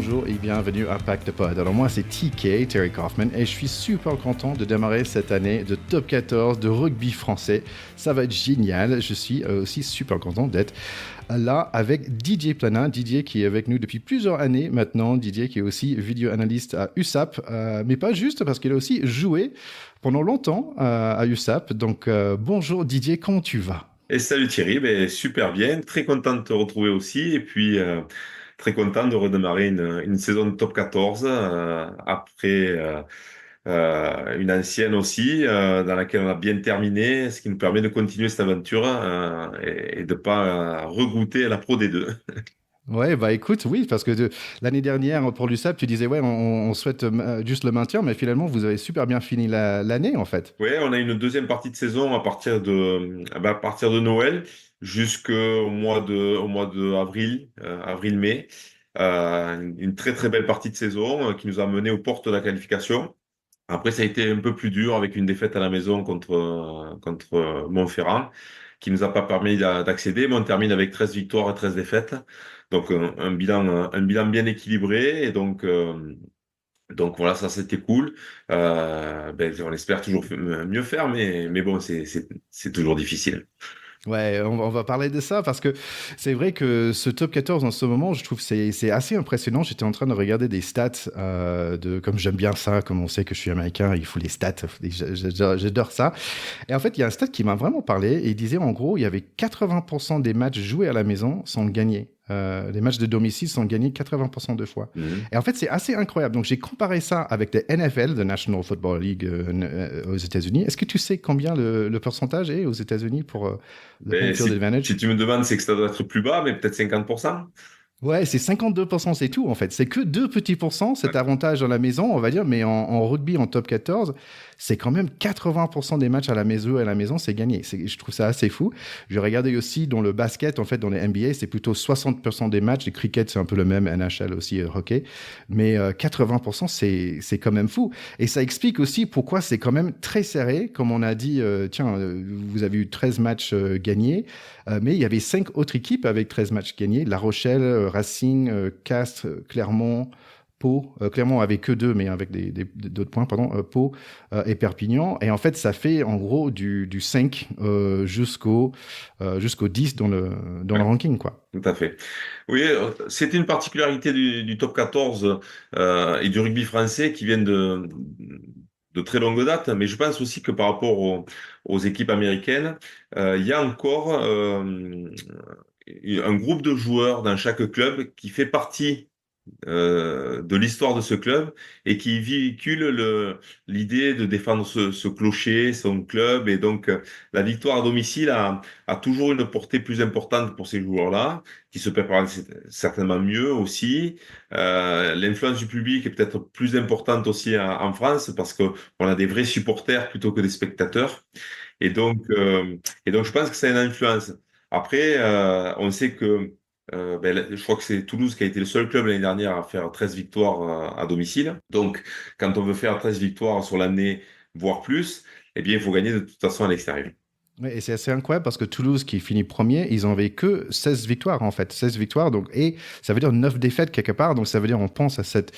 bonjour et bienvenue à Pack de Pod. Alors moi c'est TK, Terry Kaufman, et je suis super content de démarrer cette année de Top 14 de rugby français. Ça va être génial. Je suis aussi super content d'être là avec Didier Planin. Didier qui est avec nous depuis plusieurs années maintenant. Didier qui est aussi vidéo-analyste à USAP, mais pas juste parce qu'il a aussi joué pendant longtemps à USAP. Donc bonjour Didier, comment tu vas ? Et salut Thierry, ben, super bien, très content de te retrouver aussi et puis très content de redémarrer une saison de top 14 après une ancienne aussi dans laquelle on a bien terminé, ce qui nous permet de continuer cette aventure et de pas regoûter à la Pro D2. Ouais, bah écoute, oui, parce que l'année dernière, pour l'USAP, tu disais, ouais, on souhaite juste le maintien, mais finalement, vous avez super bien fini l'année, en fait. Ouais, on a une deuxième partie de saison à partir de Noël au mois de avril, avril-mai. Une très très belle partie de saison qui nous a mené aux portes de la qualification. Après, ça a été un peu plus dur avec une défaite à la maison contre Montferrand, qui nous a pas permis d'accéder, mais on termine avec 13 victoires et 13 défaites. Donc un bilan bien équilibré. Donc voilà, ça c'était cool. Ben, on espère toujours mieux faire, mais bon, c'est toujours difficile. Ouais, on va parler de ça parce que c'est vrai que ce top 14 en ce moment, je trouve que c'est assez impressionnant. J'étais en train de regarder des stats, comme j'aime bien ça, comme on sait que je suis américain, il faut les stats, j'adore ça. Et en fait, il y a un stat qui m'a vraiment parlé et il disait en gros, il y avait 80% des matchs joués à la maison sont gagnés. Les matchs de domicile sont gagnés 80% de fois. Mhm. Et en fait, c'est assez incroyable. Donc, j'ai comparé ça avec les NFL, the National Football League aux États-Unis. Est-ce que tu sais combien le pourcentage est aux États-Unis pour le home Ben, field advantage? si tu me demandes, c'est que ça doit être plus bas, mais peut-être 50%. Ouais, c'est 52%, c'est tout en fait. C'est que 2 petits pourcents, cet avantage dans la maison, on va dire, mais en rugby, en top 14, c'est quand même 80% des matchs à la maison, c'est gagné. Je trouve ça assez fou. J'ai regardé aussi dans le basket, en fait, dans les NBA, c'est plutôt 60% des matchs. Le cricket, c'est un peu le même, NHL aussi, hockey. Mais 80%, c'est quand même fou. Et ça explique aussi pourquoi c'est quand même très serré. Comme on a dit, vous avez eu 13 matchs gagnés. Mais il y avait 5 autres équipes avec 13 matchs gagnés. La Rochelle, Racing, Castres, Clermont, Pau. Clermont avait que 2, mais avec d'autres points, pardon. Pau et Perpignan. Et en fait, ça fait en gros du 5 jusqu'au 10 dans le Ouais, ranking, quoi. tout à fait. Oui, c'est une particularité du top 14 et du rugby français qui viennent de très longue date, mais je pense aussi que par rapport aux équipes américaines, il y a encore un groupe de joueurs dans chaque club qui fait partie de l'histoire de ce club et qui véhicule l'idée de défendre ce clocher, son club. Et donc, la victoire à domicile a toujours une portée plus importante pour ces joueurs-là, qui se préparent certainement mieux aussi. L'influence du public est peut-être plus importante aussi en France parce que on a des vrais supporters plutôt que des spectateurs. Et donc, euh, et donc je pense que ça a une influence. Après, on sait que je crois que c'est Toulouse qui a été le seul club l'année dernière à faire 13 victoires à domicile. Donc, quand on veut faire 13 victoires sur l'année, voire plus, eh bien, il faut gagner de toute façon à l'extérieur. Ouais, et c'est assez incroyable parce que Toulouse, qui finit premier, ils n'avaient que 16 victoires, en fait. 16 victoires, donc, et ça veut dire 9 défaites quelque part. Donc, ça veut dire, on pense à cette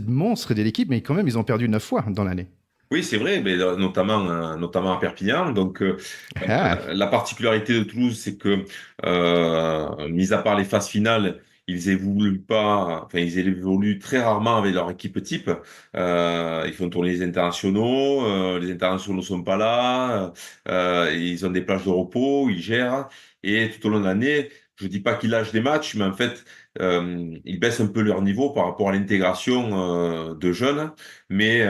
monstre de l'équipe, mais quand même, ils ont perdu 9 fois dans l'année. Oui, c'est vrai, mais notamment à Perpignan. Donc, Ah, la particularité de Toulouse, c'est que, mis à part les phases finales, ils évoluent très rarement avec leur équipe type. Ils font tourner les internationaux sont pas là, ils ont des plages de repos, ils gèrent, et tout au long de l'année, je dis pas qu'ils lâchent des matchs, mais en fait, ils baissent un peu leur niveau par rapport à l'intégration de jeunes. Mais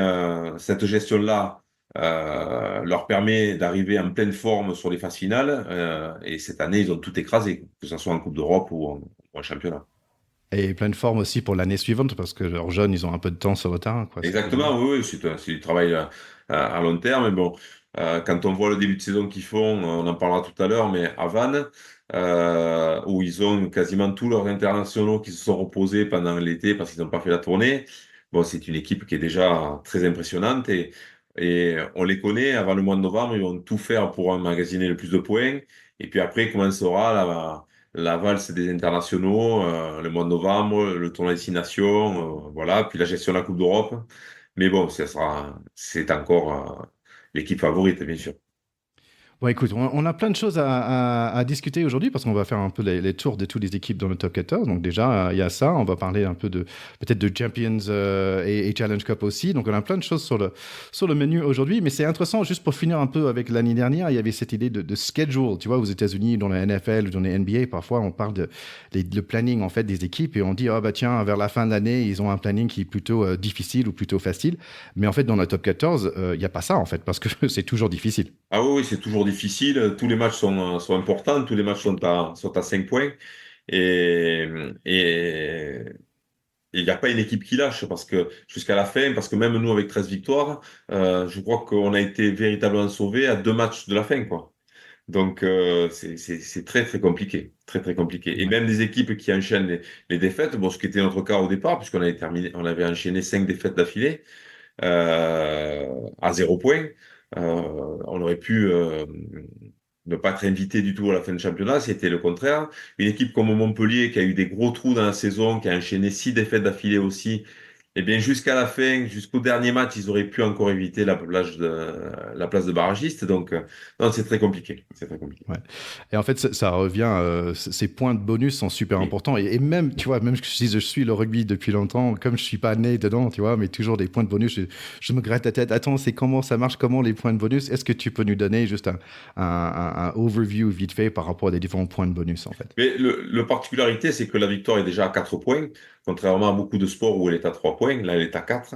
cette gestion-là leur permet d'arriver en pleine forme sur les phases finales. Et cette année, ils ont tout écrasé, que ce soit en Coupe d'Europe ou en championnat. et pleine forme aussi pour l'année suivante parce que leurs jeunes, ils ont un peu de temps sur le terrain, quoi. C'est évident. Exactement, oui, oui, c'est du travail à long terme. Mais bon, quand on voit le début de saison qu'ils font, on en parlera tout à l'heure, mais à Vannes, où ils ont quasiment tous leurs internationaux qui se sont reposés pendant l'été parce qu'ils n'ont pas fait la tournée. Bon, c'est une équipe qui est déjà très impressionnante et on les connaît. Avant le mois de novembre, ils vont tout faire pour emmagasiner le plus de points. Et puis après commencera la valse des internationaux, le mois de novembre, le tournoi des Six Nations, voilà, puis la gestion de la Coupe d'Europe. Mais bon, c'est encore l'équipe favorite, bien sûr. Bon, écoute, on a plein de choses à discuter aujourd'hui parce qu'on va faire un peu les tours de toutes les équipes dans le top 14. Donc déjà, il y a ça. On va parler un peu de peut-être de Champions et Challenge Cup aussi. Donc on a plein de choses sur le menu aujourd'hui. Mais c'est intéressant, juste pour finir un peu avec l'année dernière, il y avait cette idée de schedule. Tu vois, aux États-Unis, dans la NFL ou dans les NBA, parfois on parle le planning en fait des équipes et on dit, ah bah tiens, vers la fin de l'année, ils ont un planning qui est plutôt difficile ou plutôt facile. Mais en fait, dans le top 14, il n'y a pas ça en fait parce que c'est toujours difficile. Ah oui, oui, c'est toujours difficile. Tous les matchs sont importants. Tous les matchs sont à 5 points. Et, et, il n'y a pas une équipe qui lâche parce que jusqu'à la fin, parce que même nous avec 13 victoires, je crois qu'on a été véritablement sauvés à 2 matchs de la fin, quoi. Donc c'est très très compliqué, très très compliqué. Et Ouais. même des équipes qui enchaînent les défaites, bon, ce qui était notre cas au départ, on avait enchaîné 5 défaites d'affilée à 0 point. On aurait pu ne pas être invité du tout à la fin du championnat, c'était le contraire. Une équipe comme Montpellier qui a eu des gros trous dans la saison, qui a enchaîné 6 défaites d'affilée aussi, eh bien jusqu'à la fin, jusqu'au dernier match, ils auraient pu encore éviter la place de barragiste. Donc non, c'est très compliqué, c'est très compliqué. Ouais. Et en fait, ça revient, ces points de bonus sont super Oui. importants. Et même, tu vois, même si je suis le rugby depuis longtemps, comme je suis pas né dedans, tu vois, mais toujours des points de bonus, je me gratte la tête. Attends, c'est comment ça marche, comment les points de bonus? Est-ce que tu peux nous donner juste un overview vite fait par rapport à des différents points de bonus, en fait? Mais le particularité, c'est que la victoire est déjà à 4 points, contrairement à beaucoup de sports où elle est à 3 points. Là, elle est à 4.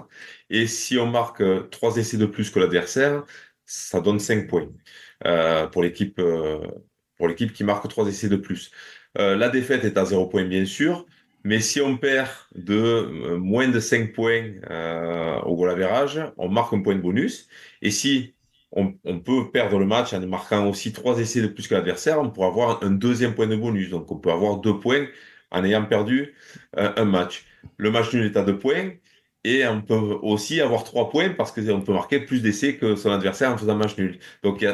Et si on marque 3 essais de plus que l'adversaire, ça donne 5 points euh, pour l'équipe euh, pour l'équipe qui marque 3 essais de plus. La défaite est à 0 point, bien sûr, mais si on perd de moins de 5 points au goal average, on marque un point de bonus. Et si on peut perdre le match en marquant aussi 3 essais de plus que l'adversaire, on pourra avoir un deuxième point de bonus. Donc on peut avoir 2 points en ayant perdu un match. Le match nul est à 2 points. Et on peut aussi avoir 3 points parce qu'on peut marquer plus d'essais que son adversaire en faisant match nul. Donc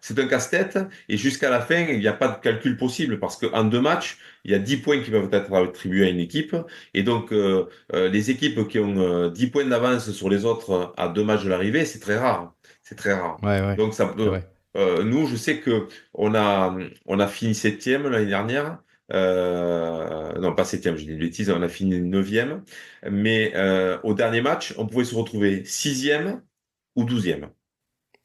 c'est un casse-tête et jusqu'à la fin, il n'y a pas de calcul possible parce qu'en 2 matchs, il y a 10 points qui peuvent être attribués à une équipe. Et donc les équipes qui ont 10 points d'avance sur les autres à 2 matchs de l'arrivée, c'est très rare. C'est très rare. Ouais, ouais, Donc ça c'est peut. vrai. Nous, je sais que on a fini septième l'année dernière. Non, pas septième, je dis une bêtise, on a fini neuvième. Mais au dernier match, on pouvait se retrouver sixième ou 12e.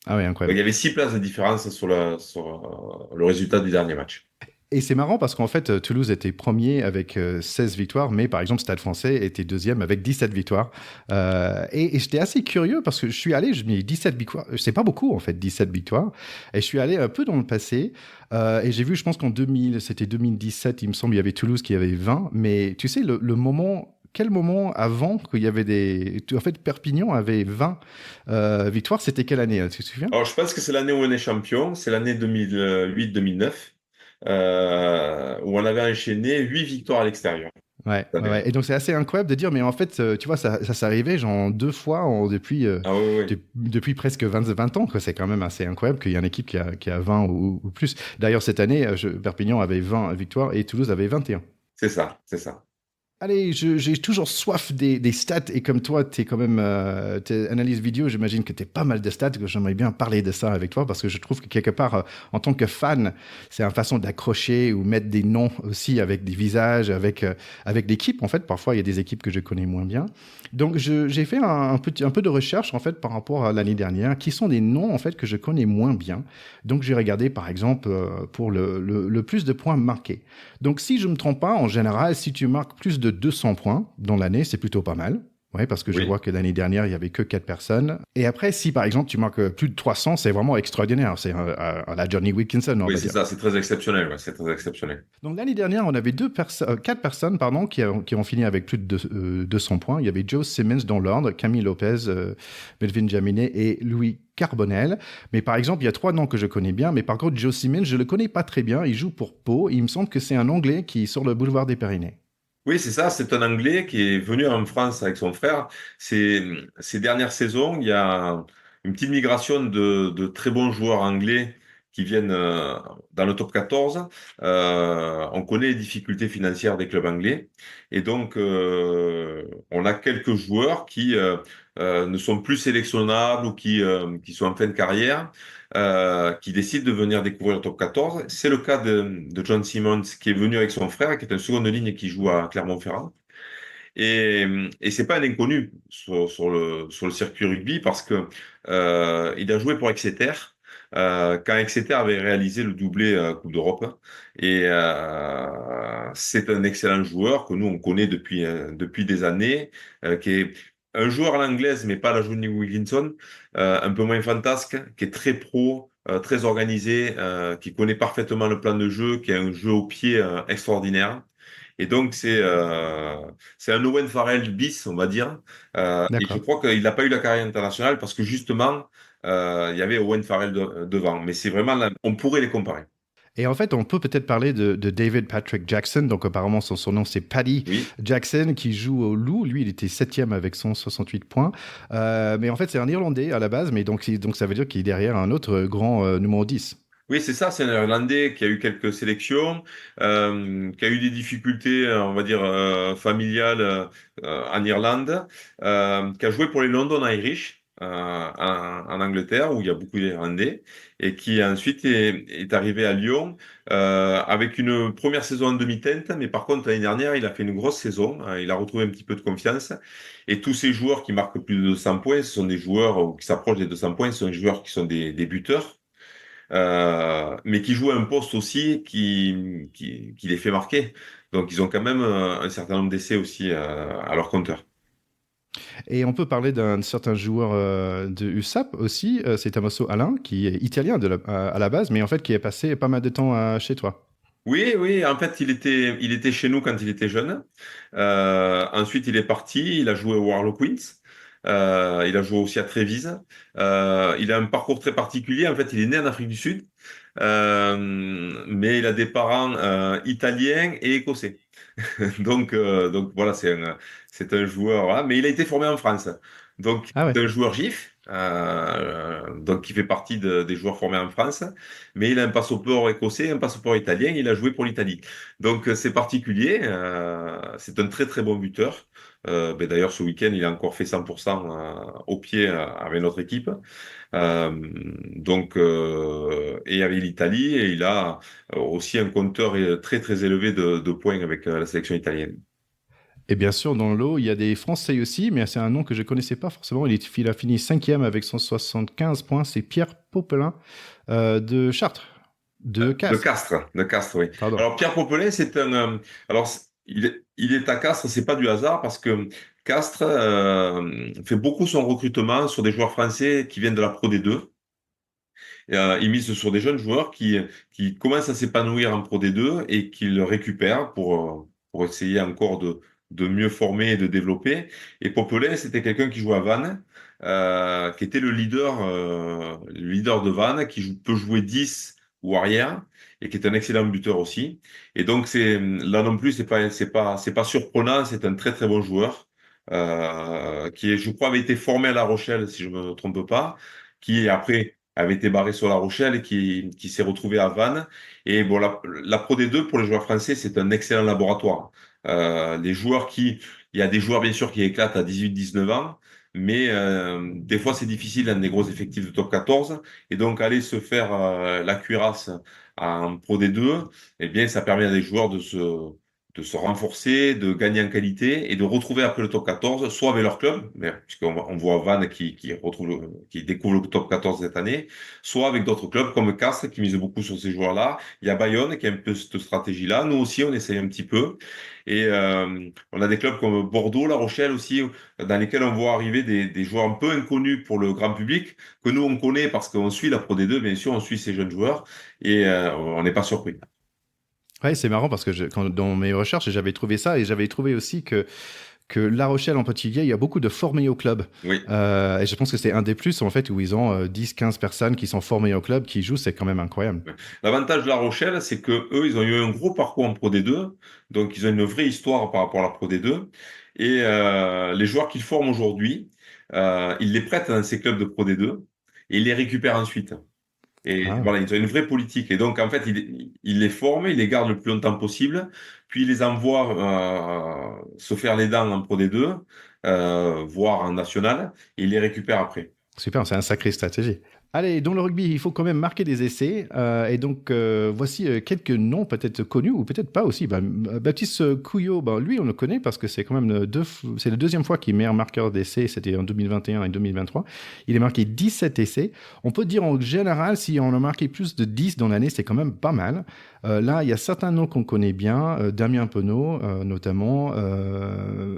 Ah ouais, Donc, il incroyable. y avait 6 places de différence sur le résultat du dernier match. Et c'est marrant parce qu'en fait, Toulouse était premier avec 16 victoires, mais par exemple, Stade français était deuxième avec 17 victoires. Et j'étais assez curieux parce que je suis allé, je me dis 17 victoires, c'est pas beaucoup en fait, 17 victoires. Et je suis allé un peu dans le passé et j'ai vu, je pense qu'en 2000, c'était 2017, il me semble, il y avait Toulouse qui avait 20. Mais tu sais, le moment. Quel moment avant qu'il y avait des. En fait, Perpignan avait 20 victoires, c'était quelle année, tu te souviens? Alors, je pense que c'est l'année où on est champion, c'est l'année 2008-2009, où on avait enchaîné 8 victoires à l'extérieur. Ouais, Cette ouais, année-là. ouais. Et donc c'est assez incroyable de dire, mais en fait, tu vois, ça s'est arrivé genre deux fois Ah oui, oui. depuis presque 20 ans, quoi. C'est quand même assez incroyable qu'il y ait une équipe qui a 20 ou plus. D'ailleurs, cette année, Perpignan avait 20 victoires et Toulouse avait 21. C'est ça, c'est ça. Allez, j'ai toujours soif des stats et comme toi, tu es quand même t'es analyse vidéo, j'imagine que tu es pas mal de stats, que j'aimerais bien parler de ça avec toi parce que je trouve que quelque part, en tant que fan, c'est une façon d'accrocher ou mettre des noms aussi avec des visages, avec l'équipe. En fait, parfois, il y a des équipes que je connais moins bien. Donc, j'ai fait un peu de recherche en fait par rapport à l'année dernière, qui sont des noms en fait que je connais moins bien. Donc, j'ai regardé par exemple pour le plus de points marqués. Donc, si je ne me trompe pas, en général, si tu marques plus de 200 points dans l'année, c'est plutôt pas mal. Ouais, parce que je Oui, vois que l'année dernière, il y avait que 4 personnes. Et après, si par exemple, tu marques plus de 300, c'est vraiment extraordinaire. C'est à la Johnny Wilkinson, on oui, va c'est dire. ça, c'est très exceptionnel, ouais, c'est très exceptionnel. Donc l'année dernière, on avait 4 personnes pardon, qui ont fini avec plus de 200 points. Il y avait Joe Simmons dans l'ordre, Camille Lopez, Melvin Jaminet et Louis Carbonel. Mais par exemple, il y a 3 noms que je connais bien. Mais par contre, Joe Simmons, je ne le connais pas très bien. Il joue pour Pau. Il me semble que c'est un Anglais qui est sur le boulevard des Pyrénées. Oui, c'est ça, c'est un Anglais qui est venu en France avec son frère. Ces dernières saisons, il y a une petite migration de très bons joueurs anglais qui viennent dans le top 14, on connaît les difficultés financières des clubs anglais. Et donc, on a quelques joueurs qui ne sont plus sélectionnables ou qui sont en fin de carrière, qui décident de venir découvrir le top 14. C'est le cas de John Simmons, qui est venu avec son frère, qui est un seconde ligne et qui joue à Clermont-Ferrand. Et c'est pas un inconnu sur le circuit rugby parce que il a joué pour Exeter quand Exeter avait réalisé le doublé Coupe d'Europe. Et c'est un excellent joueur que nous on connaît depuis des années, qui est un joueur à l'anglaise mais pas à la Johnny Wilkinson, un peu moins fantasque, qui est très pro. Très organisé, qui connaît parfaitement le plan de jeu, qui a un jeu au pied extraordinaire. Et donc, c'est un Owen Farrell bis, on va dire. Et je D'accord. crois qu'il n'a pas eu la carrière internationale parce que justement, il y avait Owen Farrell devant. Mais c'est vraiment, on pourrait les comparer. Et en fait, on peut peut-être parler de David Patrick Jackson. Donc, apparemment, son nom, c'est Paddy Oui, Jackson, qui joue au Loup. Lui, il était septième avec 168 points. Mais en fait, c'est un Irlandais à la base. Mais donc ça veut dire qu'il est derrière un autre grand numéro 10. oui, c'est ça. C'est un Irlandais qui a eu quelques sélections, qui a eu des difficultés, on va dire, familiales en Irlande, qui a joué pour les London Irish en Angleterre, où il y a beaucoup d'Irlandais, et qui ensuite est arrivé à Lyon avec une première saison en demi-teinte, mais par contre, l'année dernière, il a fait une grosse saison. Il a retrouvé un petit peu de confiance. Et tous ces joueurs qui marquent plus de 200 points, ce sont des joueurs ou qui s'approchent des 200 points, ce sont des joueurs qui sont des buteurs mais qui jouent un poste aussi qui les fait marquer. Donc, ils ont quand même un certain nombre d'essais aussi à leur compteur. Et on peut parler d'un certain joueur de USAP aussi. C'est Tommaso Alain, qui est italien à la base, mais en fait, qui est passé pas mal de temps chez toi. Oui, oui, en fait, il était chez nous quand il était jeune. Ensuite, il est parti, il a joué au Harlequins. Il a joué aussi à Trévise. Il a un parcours très particulier. En fait, il est né en Afrique du Sud, mais il a des parents italiens et écossais. Donc voilà, c'est un joueur, voilà. Mais il a été formé en France. Donc, Ah ouais. c'est un joueur GIF, donc qui fait partie des joueurs formés en France. Mais il a un passeport écossais, un passeport italien. Il a joué pour l'Italie. Donc, c'est particulier. C'est un très, très bon buteur. Ben, d'ailleurs, ce week-end, il a encore fait 100% au pied avec notre équipe. Euh, et avec l'Italie, et il a aussi un compteur très très élevé de points avec la sélection italienne. Et bien sûr, dans le lot, il y a des Français aussi, mais c'est un nom que je ne connaissais pas forcément. Il a fini cinquième avec 175 points. C'est Pierre Popelin de Chartres, de De Castres. Castres, de Castres, oui. Pardon. Alors Pierre Popelin, c'est un. Alors il est à Castres, c'est pas du hasard parce que Castres fait beaucoup son recrutement sur des joueurs français qui viennent de la Pro D2. Et, il mise sur des jeunes joueurs qui commencent à s'épanouir en Pro D2 et qui le récupèrent pour essayer encore de mieux former et de développer. Et Popelin, c'était quelqu'un qui jouait à Vannes, qui était le leader de Vannes, peut jouer 10 ou arrière et qui est un excellent buteur aussi. Et donc là non plus, c'est pas surprenant, c'est un très très bon joueur. Qui, je crois, avait été formé à La Rochelle, si je me trompe pas, qui après avait été barré sur La Rochelle et qui s'est retrouvé à Vannes. Et bon, la Pro D2 pour les joueurs français, c'est un excellent laboratoire. Il y a des joueurs bien sûr qui éclatent à 18-19 ans, mais des fois c'est difficile dans des gros effectifs de top 14. Et donc aller se faire la cuirasse en Pro D2, eh bien ça permet à des joueurs de se renforcer, de gagner en qualité et de retrouver après le top 14, soit avec leur club, puisqu'on voit Vannes qui découvre le top 14 cette année, soit avec d'autres clubs comme Castres qui mise beaucoup sur ces joueurs-là. Il y a Bayonne qui a un peu cette stratégie-là. Nous aussi, on essaye un petit peu. Et on a des clubs comme Bordeaux, La Rochelle aussi, dans lesquels on voit arriver des joueurs un peu inconnus pour le grand public, que nous, on connaît parce qu'on suit la Pro D2, bien sûr, on suit ces jeunes joueurs et on n'est pas surpris. Ouais, c'est marrant parce que dans mes recherches, j'avais trouvé ça et j'avais trouvé aussi que La Rochelle en particulier, il y a beaucoup de formés au club. Oui. Et je pense que c'est un des plus en fait où ils ont 10-15 personnes qui sont formées au club, qui jouent, c'est quand même incroyable. Ouais. L'avantage de La Rochelle, c'est que eux, ils ont eu un gros parcours en Pro D2, donc ils ont une vraie histoire par rapport à la Pro D2. Et les joueurs qu'ils forment aujourd'hui, ils les prêtent dans ces clubs de Pro D2 et ils les récupèrent ensuite. Et Ah, voilà, ils ont une vraie politique. Et donc, en fait, ils les forment, ils les gardent le plus longtemps possible, puis ils les envoient se faire les dents en Pro D2, voire en national, et ils les récupèrent après. super, c'est un sacré stratégie. Allez, dans le rugby, il faut quand même marquer des essais. Et donc, voici quelques noms peut-être connus ou peut-être pas aussi. Baptiste Couillot, lui, on le connaît parce que c'est quand même c'est la deuxième fois qu'il est meilleur marqueur d'essais. C'était en 2021 et 2023. Il a marqué 17 essais. On peut dire en général, si on a marqué plus de 10 dans l'année, c'est quand même pas mal. Là, il y a certains noms qu'on connaît bien. Damien Penaud, notamment.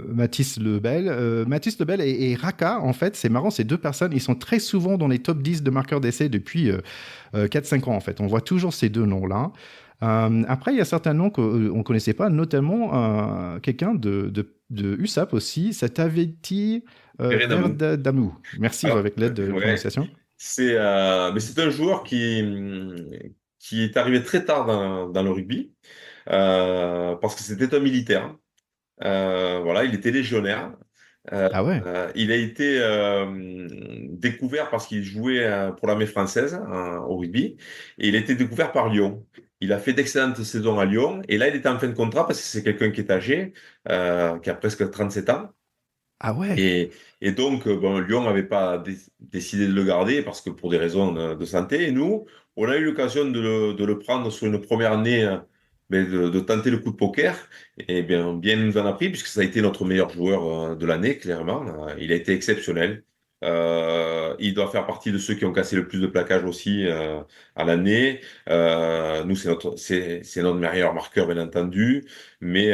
Mathis Lebel. Mathis Lebel et Raka, en fait, c'est marrant, ces deux personnes, ils sont très souvent dans les top 10 de marqueurs d'essai depuis 4-5 ans, en fait. On voit toujours ces deux noms-là. Après, il y a certains noms qu'on ne connaissait pas, notamment quelqu'un de USAP aussi, Sataveti Perenamou. Verdamou. Merci Alors, avec l'aide de ouais, prononciation. mais c'est un joueur qui est arrivé très tard dans le rugby, parce que c'était un militaire. Voilà, il était légionnaire. Ah ouais. Il a été découvert parce qu'il jouait pour l'armée française au rugby, et il a été découvert par Lyon. Il a fait d'excellentes saisons à Lyon, et là il était en fin de contrat parce que c'est quelqu'un qui est âgé, qui a presque 37 ans. Ah ouais. Et, et donc, bon, Lyon n'avait pas décidé de le garder parce que pour des raisons de santé. Et nous, on a eu l'occasion de le prendre sur une première année, mais de tenter le coup de poker. Et bien il nous en a pris puisque ça a été notre meilleur joueur de l'année, clairement. Il a été exceptionnel. Il doit faire partie de ceux qui ont cassé le plus de plaquages aussi à l'année. Nous, c'est notre meilleur marqueur, bien entendu, mais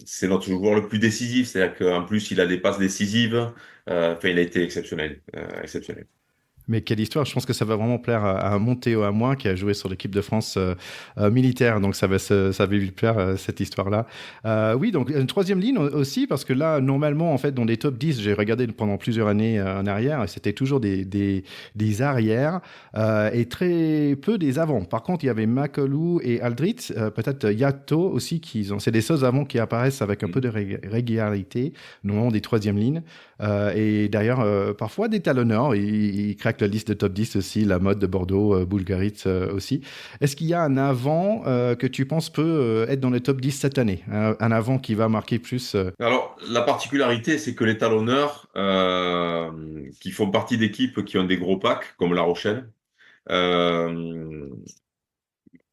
c'est notre joueur le plus décisif, c'est-à-dire qu'en plus, il a des passes décisives. Enfin, il a été exceptionnel, exceptionnel. Mais quelle histoire, je pense que ça va vraiment plaire à Montéo à moi qui a joué sur l'équipe de France militaire, donc ça va lui plaire cette histoire-là. Oui, donc une troisième ligne aussi, parce que là, normalement, en fait, dans les top 10, j'ai regardé pendant plusieurs années en arrière, et c'était toujours des arrières et très peu des avants. Par contre, il y avait Makalou et Aldrit, peut-être Yato aussi, c'est des seuls avants qui apparaissent avec un peu de régularité, normalement des troisième lignes. Et d'ailleurs, parfois des talonneurs, ils craquent la liste de top 10 aussi, la mode de Bordeaux, Boulgarit aussi. Est-ce qu'il y a un avant que tu penses peut être dans les top 10 cette année? Un avant qui va marquer plus Alors, la particularité, c'est que les talonneurs qui font partie d'équipes qui ont des gros packs, comme La Rochelle, euh,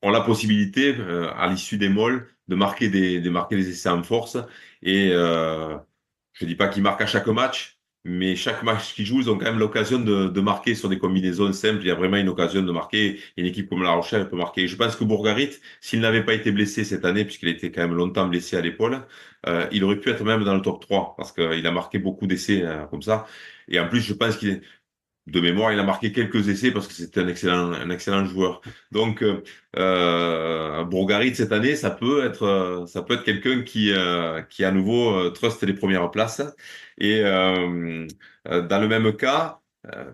ont la possibilité, à l'issue des molles, de marquer des essais en force. Et je dis pas qu'ils marquent à chaque match, mais chaque match qu'ils jouent, ils ont quand même l'occasion de marquer sur des combinaisons simples. Il y a vraiment une occasion de marquer. Une équipe comme La Rochelle peut marquer. Je pense que Bourgarit, s'il n'avait pas été blessé cette année, puisqu'il était quand même longtemps blessé à l'épaule, il aurait pu être même dans le top 3 parce qu'il a marqué beaucoup d'essais comme ça. Et en plus, je pense qu'il est de mémoire, il a marqué quelques essais parce que c'était un excellent joueur. Donc, Bourgarit cette année, ça peut être quelqu'un qui à nouveau trust les premières places. Et dans le même cas,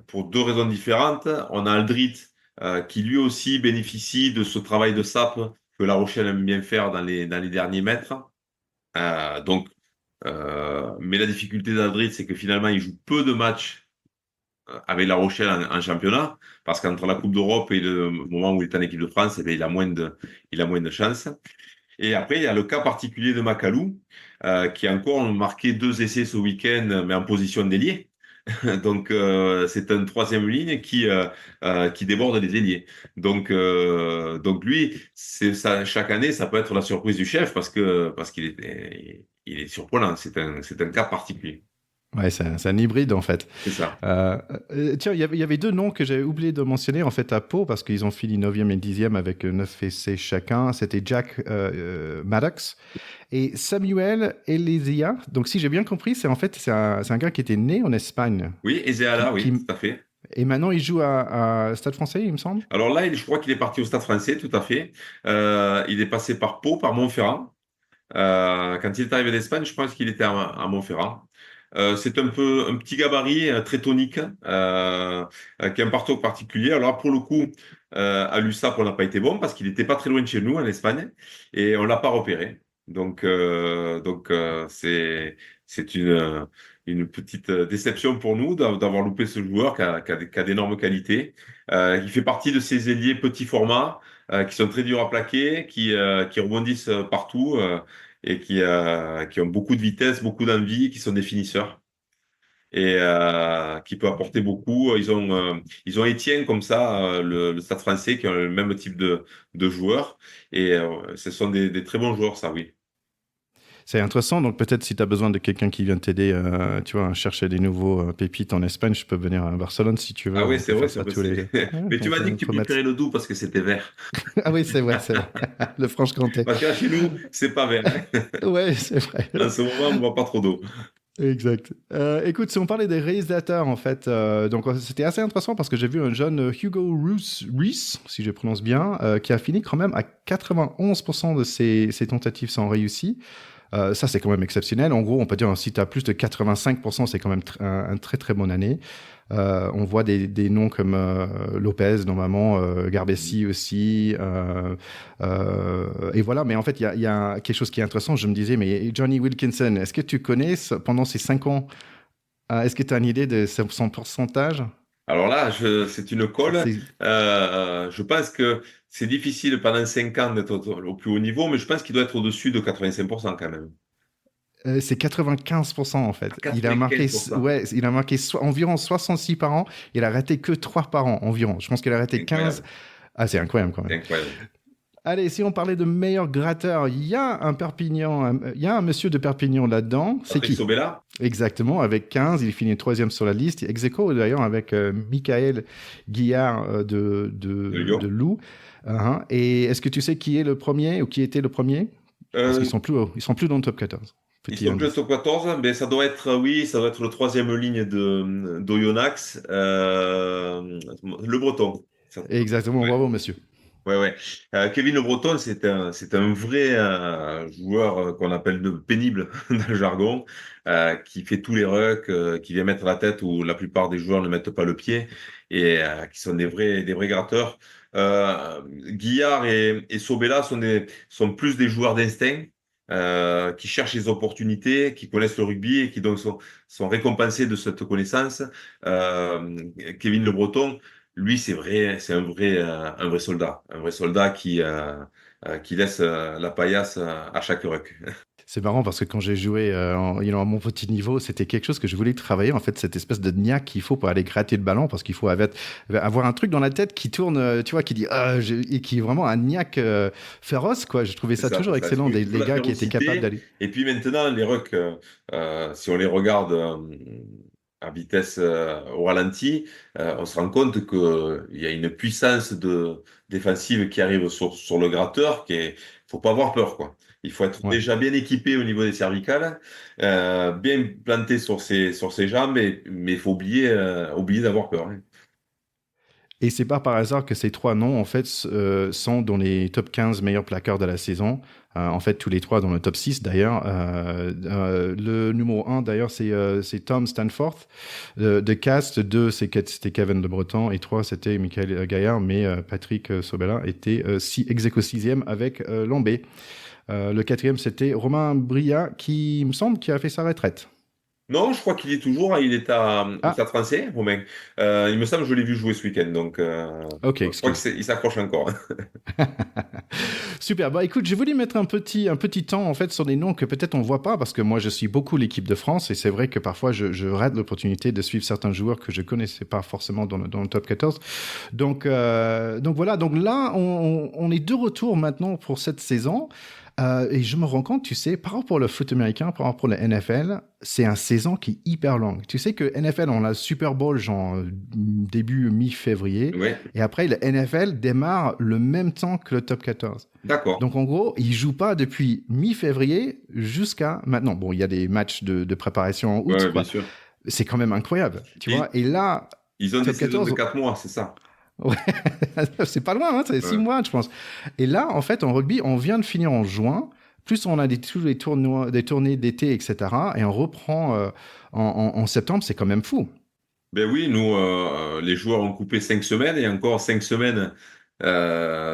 pour deux raisons différentes, on a Aldrit qui lui aussi bénéficie de ce travail de sape que La Rochelle aime bien faire dans les derniers mètres. Mais la difficulté d'Aldrit, c'est que finalement, il joue peu de matchs avec La Rochelle en championnat, parce qu'entre la Coupe d'Europe et le moment où il est en équipe de France, eh bien, il a moins de chances. Et après, il y a le cas particulier de Macalou, qui a encore marqué deux essais ce week-end, mais en position d'ailier. Donc, c'est une troisième ligne qui déborde les ailiers. Donc lui, c'est ça, chaque année, ça peut être la surprise du chef parce il est surprenant. C'est un cas particulier. Ouais, c'est un hybride en fait. C'est ça. Tiens, il y avait deux noms que j'avais oublié de mentionner en fait à Pau parce qu'ils ont fini 9e et 10e avec 9 essais chacun. C'était Jack Maddox et Samuel Elesia. Donc si j'ai bien compris, c'est un gars qui était né en Espagne Oui, Ezéala, oui, tout à fait. et maintenant il joue à Stade Français, il me semble. Alors là, je crois qu'il est parti au Stade Français, tout à fait. Il est passé par Pau, par Montferrand. Quand il est arrivé d'Espagne, je pense qu'il était à Montferrand. C'est un peu un petit gabarit très tonique, qui a un parcours particulier. Alors pour le coup, à l'USAP, on n'a pas été bon parce qu'il n'était pas très loin de chez nous en Espagne et on l'a pas repéré. Donc c'est une petite déception pour nous d'avoir loupé ce joueur qui a d'énormes qualités. Il fait partie de ces ailiers petits format qui sont très durs à plaquer, qui rebondissent partout et qui ont beaucoup de vitesse, beaucoup d'envie, qui sont des finisseurs et qui peut apporter beaucoup. Ils ont Étienne comme ça, le Stade Français, qui ont le même type de joueurs. Et ce sont des très bons joueurs, ça, oui. C'est intéressant, donc peut-être si tu as besoin de quelqu'un qui vient t'aider, tu vois, à chercher des nouveaux pépites en Espagne, je peux venir à Barcelone si tu veux, Ah oui, on c'est peut vrai, faire c'est ça tous possible. les... Ouais, Mais tu m'as dit que on tu peut mettre... préférais le doux parce que c'était vert. Ah oui, c'est vrai, le Franche-Comté. Parce que là, chez nous, c'est pas vert, hein. Ouais, c'est vrai. En ce moment, on voit pas trop d'eau. Exact. Écoute, si on parlait des réalisateurs, en fait, donc c'était assez intéressant parce que j'ai vu un jeune Hugo Reese, si je prononce bien, qui a fini quand même à 91% de ses tentatives sont réussies. Ça, c'est quand même exceptionnel. En gros, on peut dire si tu as plus de 85%, c'est quand même un très très bonne année. On voit des noms comme Lopez, normalement, Garbessi aussi. Et voilà, mais en fait, il y a quelque chose qui est intéressant. Je me disais, mais Johnny Wilkinson, est-ce que tu connais pendant ces 5 ans, est-ce que tu as une idée de son pourcentage? Alors là, c'est une colle. C'est Je pense que c'est difficile pendant 5 ans d'être au plus haut niveau, mais je pense qu'il doit être au-dessus de 85% quand même. c'est 95% en À fait. quatre-vingt-quinze pour cent. Il a marqué environ 66 par an. Il a raté que 3 par an environ. Je pense qu'il a raté 15. Incroyable. Ah, c'est incroyable quand même. Incroyable. Allez, si on parlait de meilleur gratteur, il y a un Perpignan, il y a un monsieur de Perpignan là-dedans. C'est Patrick qui? Sobela? Exactement, avec 15, il finit troisième sur la liste. Ex aequo d'ailleurs avec Michael Guillard De de Lyon. Loup. Et est-ce que tu sais qui est le premier ou qui était le premier? Parce qu'ils Euh, sont plus dans le top 14. Ils Petit sont plus au indice. top 14, mais ça doit être, oui, ça doit être le troisième ligne d'Oyonax, Le Breton. Exactement, Ouais, bravo monsieur. ouais, ouais. Kevin Le Breton, c'est un vrai joueur qu'on appelle pénible dans le jargon, qui fait tous les rucks, qui vient mettre la tête où la plupart des joueurs ne mettent pas le pied et qui sont des vrais gratteurs. Guillard et Sobela sont plus des joueurs d'instinct. Qui cherchent les opportunités, qui connaissent le rugby et qui donc sont récompensés de cette connaissance. Kevin Le Breton, lui, c'est un vrai soldat qui laisse la paillasse à chaque ruck. C'est marrant parce que quand j'ai joué à mon petit niveau, c'était quelque chose que je voulais travailler, en fait, cette espèce de niaque qu'il faut pour aller gratter le ballon, parce qu'il faut avoir un truc dans la tête qui tourne, tu vois, qui dit, et qui est vraiment un niaque féroce, quoi. Je trouvais C'est ça ça, toujours c'est ça. excellent, Il faut les la gars qui étaient capables férocité. d'aller. Et puis maintenant, les rucks, si on les regarde à vitesse au ralenti, on se rend compte qu'il y a une puissance défensive qui arrive sur le gratteur faut pas avoir peur, quoi. Il faut être Ouais. déjà bien équipé au niveau des cervicales, bien planté sur ses jambes, mais il faut oublier d'avoir peur, hein. Et c'est pas par hasard que ces trois noms, en fait, sont dans les top 15 meilleurs plaqueurs de la saison. En fait, tous les trois dans le top 6, d'ailleurs. Le numéro 1, d'ailleurs, c'est Tom Stanforth de Cast. 2, c'était Kevin Le Breton. Et 3, c'était Michael Gaillard. Mais Patrick Sobella était ex aequo 6e avec Lambé. Le 4e, c'était Romain Bria, qui, il me semble, qui a fait sa retraite. Non, je crois qu'il est toujours, il est au Ah, Stade Français, Romain. Il me semble que je l'ai vu jouer ce week-end, donc ok, je crois excuse. qu'il s'accroche encore. Super. Bah écoute, j'ai voulu mettre un petit temps en fait sur des noms que peut-être on voit pas parce que moi je suis beaucoup l'équipe de France et c'est vrai que parfois je rate l'opportunité de suivre certains joueurs que je connaissais pas forcément dans le top 14. Donc voilà. Donc là, on est de retour maintenant pour cette saison. Et je me rends compte, tu sais, par rapport au foot américain, par rapport à la NFL, c'est une saison qui est hyper longue. Tu sais que NFL, on a le Super Bowl genre début mi-février, Ouais, et après le NFL démarre le même temps que le top 14. d'accord. Donc en gros, ils jouent pas depuis mi-février jusqu'à maintenant. Bon, il y a des matchs de préparation en Ouais, août, ouais, bien quoi. sûr. C'est quand même incroyable, tu vois. Ils, Et là, ils ont des top saisons de 14, 4 mois, c'est ça. ouais, c'est pas loin, hein, c'est 6 Ouais. mois, je pense. Et là, en fait, en rugby, on vient de finir en juin. Plus on a tous les tournois, des tournées d'été, etc. Et on reprend en septembre, c'est quand même fou. Ben oui, nous, les joueurs ont coupé 5 semaines et encore 5 semaines,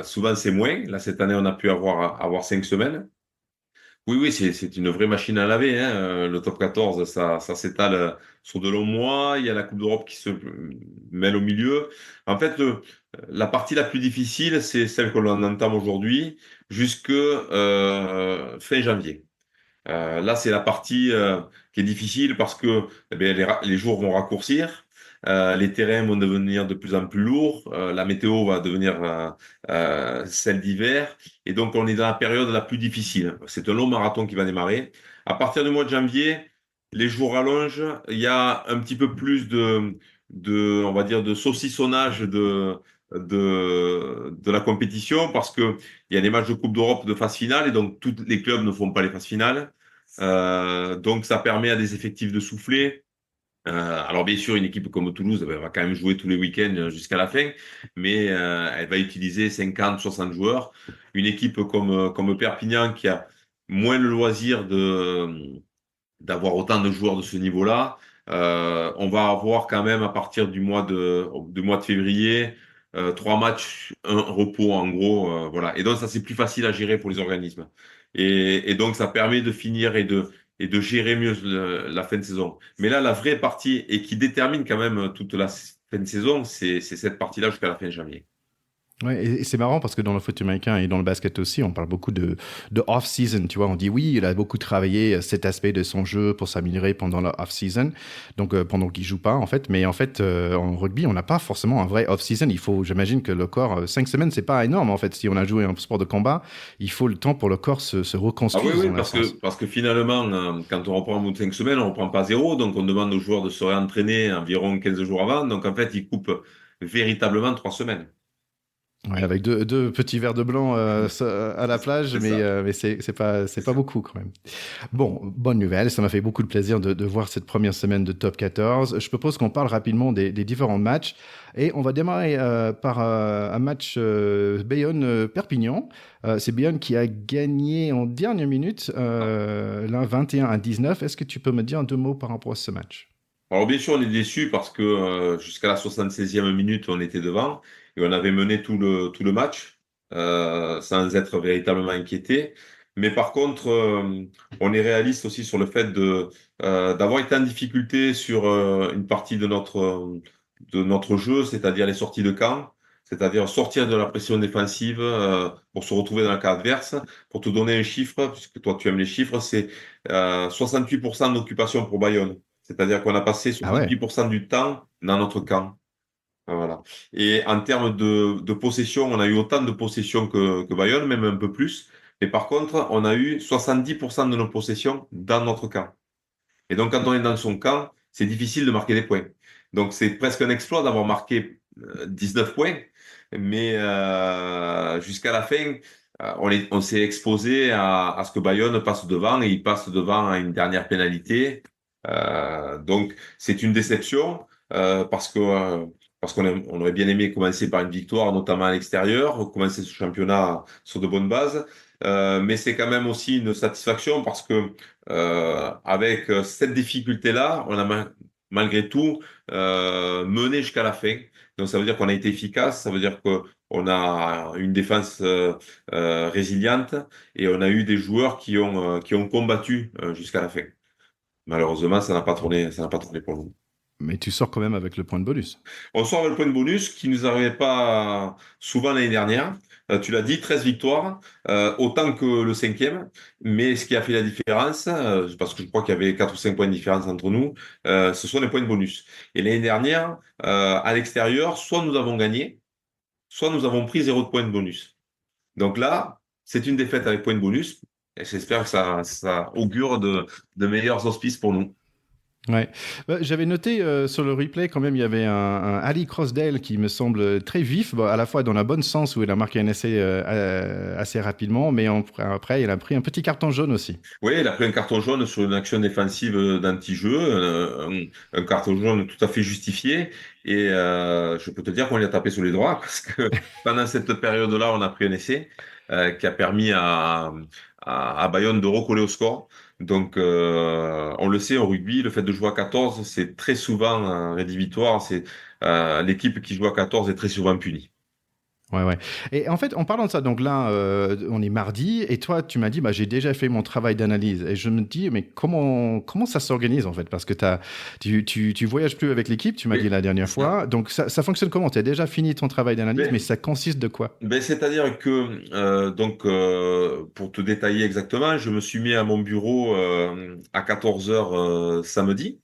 souvent c'est moins. Là, cette année, on a pu avoir 5 semaines. Oui, oui, c'est une vraie machine à laver, hein. Le top 14, ça s'étale sur de longs mois. Il y a la Coupe d'Europe qui se mêle au milieu. En fait, la partie la plus difficile, c'est celle que l'on entame aujourd'hui, jusque fin janvier. Là, c'est la partie qui est difficile parce que eh bien, les jours vont raccourcir, les terrains vont devenir de plus en plus lourds, la météo va devenir celle d'hiver, et donc on est dans la période la plus difficile. C'est un long marathon qui va démarrer. À partir du mois de janvier, les jours rallongent, il y a un petit peu plus on va dire, de saucissonnage de la compétition parce que il y a des matchs de Coupe d'Europe de phase finale et donc tous les clubs ne font pas les phases finales. Donc ça permet à des effectifs de souffler. Alors bien sûr, une équipe comme Toulouse elle va quand même jouer tous les week-ends jusqu'à la fin, mais elle va utiliser 50, 60 joueurs. Une équipe comme Perpignan qui a moins le loisir d'avoir autant de joueurs de ce niveau-là, on va avoir quand même à partir du mois de février 3 matchs, un repos en gros, voilà. Et donc ça c'est plus facile à gérer pour les organismes. Et donc ça permet de finir et de gérer mieux la fin de saison. Mais là la vraie partie et qui détermine quand même toute la fin de saison, c'est cette partie-là jusqu'à la fin janvier. Ouais, et c'est marrant parce que dans le foot américain et dans le basket aussi, on parle beaucoup de off-season. Tu vois, on dit oui, il a beaucoup travaillé cet aspect de son jeu pour s'améliorer pendant la off-season, donc pendant qu'il joue pas en fait. Mais en fait, en rugby, on n'a pas forcément un vrai off-season. Il faut, j'imagine que le corps, 5 semaines, c'est pas énorme en fait. Si on a joué un sport de combat, il faut le temps pour le corps se Ah oui, reconstruire oui, en un sens. parce que finalement, quand on reprend au bout de 5 semaines, on reprend pas à zéro, donc on demande aux joueurs de se réentraîner environ 15 jours avant, donc en fait, ils coupent véritablement 3 semaines. Ouais, avec deux petits verres de blanc à la plage, C'est ça. mais c'est C'est pas ça. beaucoup quand même. Bon, bonne nouvelle, ça m'a fait beaucoup de plaisir de voir cette première semaine de Top 14. Je propose qu'on parle rapidement des différents matchs et on va démarrer par un match Bayonne-Perpignan. C'est Bayonne qui a gagné en dernière minute, là 21-19. Est-ce que tu peux me dire deux mots par rapport à ce match? Alors bien sûr, on est déçu parce que jusqu'à la 76e minute, on était devant et on avait mené tout le match sans être véritablement inquiété. Mais par contre, on est réaliste aussi sur le fait d'avoir été en difficulté sur une partie de notre jeu, c'est-à-dire les sorties de camp, c'est-à-dire sortir de la pression défensive pour se retrouver dans le cas adverse. Pour te donner un chiffre, puisque toi tu aimes les chiffres, c'est 68% d'occupation pour Bayonne. C'est-à-dire qu'on a passé Ah ouais. 68% du temps dans notre camp. Voilà. Et en termes de possession, on a eu autant de possession que Bayonne, même un peu plus. Mais par contre, on a eu 70% de nos possessions dans notre camp. Et donc, quand on est dans son camp, c'est difficile de marquer des points. Donc, c'est presque un exploit d'avoir marqué 19 points. Mais jusqu'à la fin, on s'est exposé à ce que Bayonne passe devant et il passe devant à une dernière pénalité. Donc, c'est une déception parce qu'on aurait bien aimé commencer par une victoire, notamment à l'extérieur, commencer ce championnat sur de bonnes bases. Mais c'est quand même aussi une satisfaction parce que avec cette difficulté-là, on a malgré tout mené jusqu'à la fin. Donc ça veut dire qu'on a été efficace, ça veut dire qu'on a une défense résiliente et on a eu des joueurs qui ont combattu jusqu'à la fin. Malheureusement, ça n'a pas tourné pour nous. Mais tu sors quand même avec le point de bonus. On sort avec le point de bonus qui nous arrivait pas souvent l'année dernière. Tu l'as dit, 13 victoires, autant que le cinquième. Mais ce qui a fait la différence, parce que je crois qu'il y avait 4 ou 5 points de différence entre nous, ce sont les points de bonus. Et l'année dernière, à l'extérieur, soit nous avons gagné, soit nous avons pris 0 de points de bonus. Donc là, c'est une défaite avec point de bonus. Et j'espère que ça augure de meilleurs auspices pour nous. Ouais. J'avais noté sur le replay quand même, il y avait un Ali Crossdale qui me semble très vif, bon, à la fois dans le bon sens où il a marqué un essai assez rapidement, mais après il a pris un petit carton jaune aussi. Oui, il a pris un carton jaune sur une action défensive d'anti-jeu, un carton jaune tout à fait justifié. Et je peux te dire qu'on lui a tapé sur les doigts parce que pendant cette période-là, on a pris un essai qui a permis à Bayonne de recoller au score. Donc, on le sait, au rugby, le fait de jouer à 14, c'est très souvent rédhibitoire. C'est l'équipe qui joue à 14 est très souvent punie. Ouais, ouais. Et en fait, en parlant de ça, donc là, on est mardi, et toi, tu m'as dit, bah, j'ai déjà fait mon travail d'analyse. Et je me dis, mais comment ça s'organise, en fait? Parce que tu voyages plus avec l'équipe, tu m'as dit Oui, la dernière c'est ça. fois. Donc, ça fonctionne comment? Tu as déjà fini ton travail d'analyse, mais Mais ça consiste de quoi? C'est-à-dire que, pour te détailler exactement, je me suis mis à mon bureau à 14 heures samedi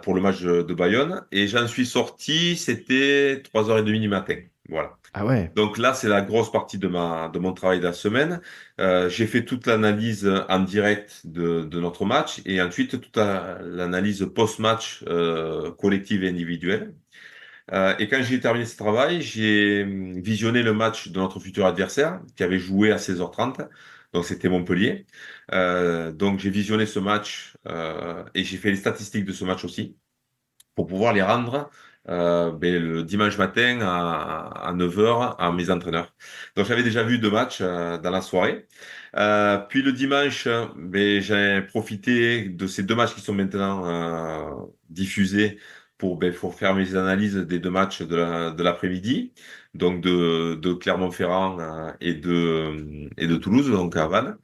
pour le match de Bayonne et j'en suis sorti, c'était 3h30 du matin. Voilà. Ah ouais. Donc là, c'est la grosse partie de mon travail de la semaine. J'ai fait toute l'analyse en direct de notre match et ensuite toute l'analyse post-match collective et individuelle. Et quand j'ai terminé ce travail, j'ai visionné le match de notre futur adversaire qui avait joué à 16h30. Donc c'était Montpellier. Donc j'ai visionné ce match et j'ai fait les statistiques de ce match aussi pour pouvoir les rendre le dimanche matin à 9h à mes entraîneurs. Donc j'avais déjà vu deux matchs dans la soirée. Puis le dimanche, j'ai profité de ces deux matchs qui sont maintenant diffusés pour faire mes analyses des deux matchs de l'après-midi, donc de Clermont-Ferrand et de Toulouse, donc à Vannes.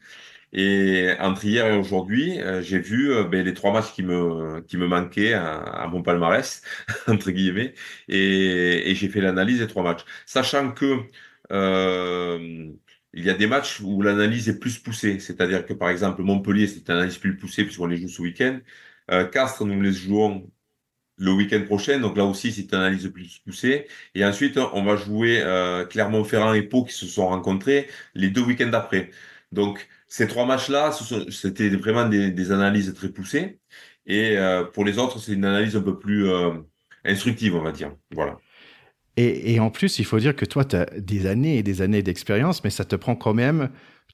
Et entre hier et aujourd'hui, j'ai vu les trois matchs qui me manquaient à mon palmarès, entre guillemets, et j'ai fait l'analyse des trois matchs. Sachant que il y a des matchs où l'analyse est plus poussée, c'est-à-dire que par exemple Montpellier, c'est une analyse plus poussée puisqu'on les joue ce week-end. Castres, nous les jouons le week-end prochain, donc là aussi c'est une analyse plus poussée. Et ensuite, on va jouer Clermont-Ferrand et Pau qui se sont rencontrés les deux week-ends d'après. Donc ces trois matchs-là, c'était vraiment des analyses très poussées. Et pour les autres, c'est une analyse un peu plus instructive, on va dire. Voilà. Et en plus, il faut dire que toi, tu as des années et des années d'expérience, mais ça te prend quand même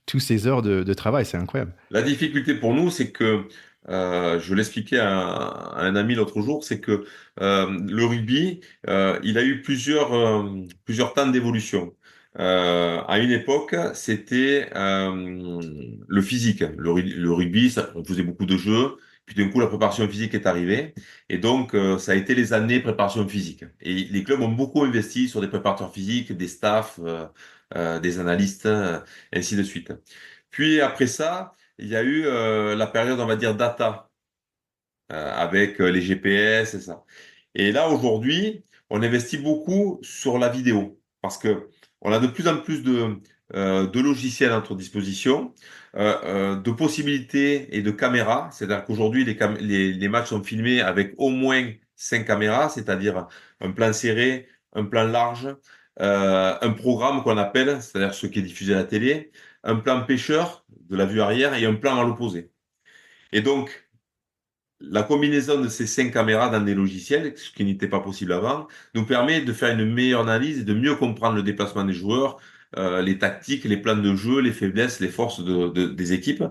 tous ces heures de travail. C'est incroyable. La difficulté pour nous, c'est que, je l'expliquais à un ami l'autre jour, c'est que le rugby, il a eu plusieurs temps d'évolution. À une époque, c'était le physique. Le rugby, on faisait beaucoup de jeux, puis d'un coup, la préparation physique est arrivée. Et donc, ça a été les années préparation physique. Et les clubs ont beaucoup investi sur des préparateurs physiques, des staffs, des analystes, ainsi de suite. Puis après ça, il y a eu la période, on va dire, data, avec les GPS et ça. Et là, aujourd'hui, on investit beaucoup sur la vidéo parce que on a de plus en plus de logiciels à notre disposition, de possibilités et de caméras. C'est-à-dire qu'aujourd'hui, les matchs sont filmés avec au moins 5 caméras, c'est-à-dire un plan serré, un plan large, un programme qu'on appelle, c'est-à-dire ce qui est diffusé à la télé, un plan pêcheur de la vue arrière et un plan à l'opposé. Et donc, la combinaison de ces 5 caméras dans des logiciels, ce qui n'était pas possible avant, nous permet de faire une meilleure analyse et de mieux comprendre le déplacement des joueurs, les tactiques, les plans de jeu, les faiblesses, les forces des équipes.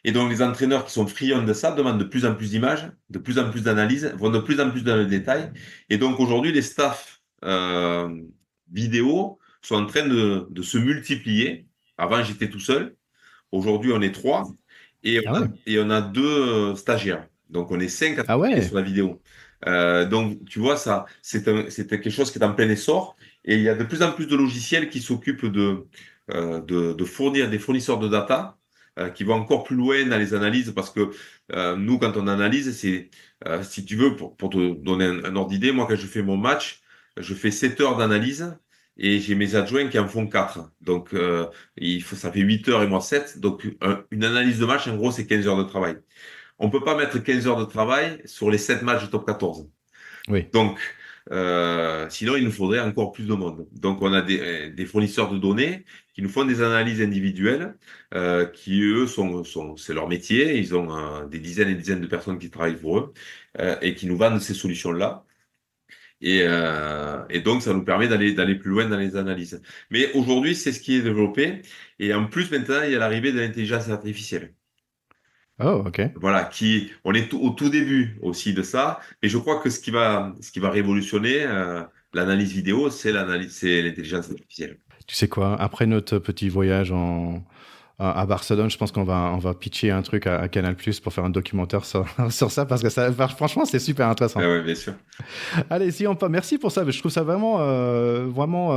Et donc les entraîneurs qui sont friands de ça demandent de plus en plus d'images, de plus en plus d'analyses, vont de plus en plus dans le détail. Et donc aujourd'hui, les staffs vidéo sont en train de se multiplier. Avant, j'étais tout seul. Aujourd'hui, on est trois Ah ouais. et on a deux stagiaires. Donc, on est cinq à Ah travailler ouais. sur la vidéo. Donc, tu vois, ça, c'est quelque chose qui est en plein essor. Et il y a de plus en plus de logiciels qui s'occupent de fournir des fournisseurs de data qui vont encore plus loin dans les analyses parce que nous, quand on analyse, si tu veux, pour te donner un ordre d'idée, moi, quand je fais mon match, je fais 7 heures d'analyse et j'ai mes adjoints qui en font 4. Donc, ça fait 8 heures et moi 7. Donc, une analyse de match, en gros, c'est 15 heures de travail. On peut pas mettre 15 heures de travail sur les 7 matchs de top 14. Oui. Donc, sinon, il nous faudrait encore plus de monde. Donc, on a des fournisseurs de données qui nous font des analyses individuelles, qui eux c'est leur métier. Ils ont des dizaines et des dizaines de personnes qui travaillent pour eux et qui nous vendent ces solutions-là. Et donc, ça nous permet d'aller plus loin dans les analyses. Mais aujourd'hui, c'est ce qui est développé. Et en plus, maintenant, il y a l'arrivée de l'intelligence artificielle. Oh, ok. Voilà, on est au tout début aussi de ça. Et je crois que ce qui va révolutionner l'analyse vidéo, c'est l'intelligence artificielle. Tu sais quoi, après notre petit voyage À Barcelone, je pense qu'on va pitcher un truc à Canal+ pour faire un documentaire sur, sur ça parce que franchement, c'est super intéressant. Ouais, bien sûr. Allez, si on peut, merci pour ça. Je trouve ça vraiment, vraiment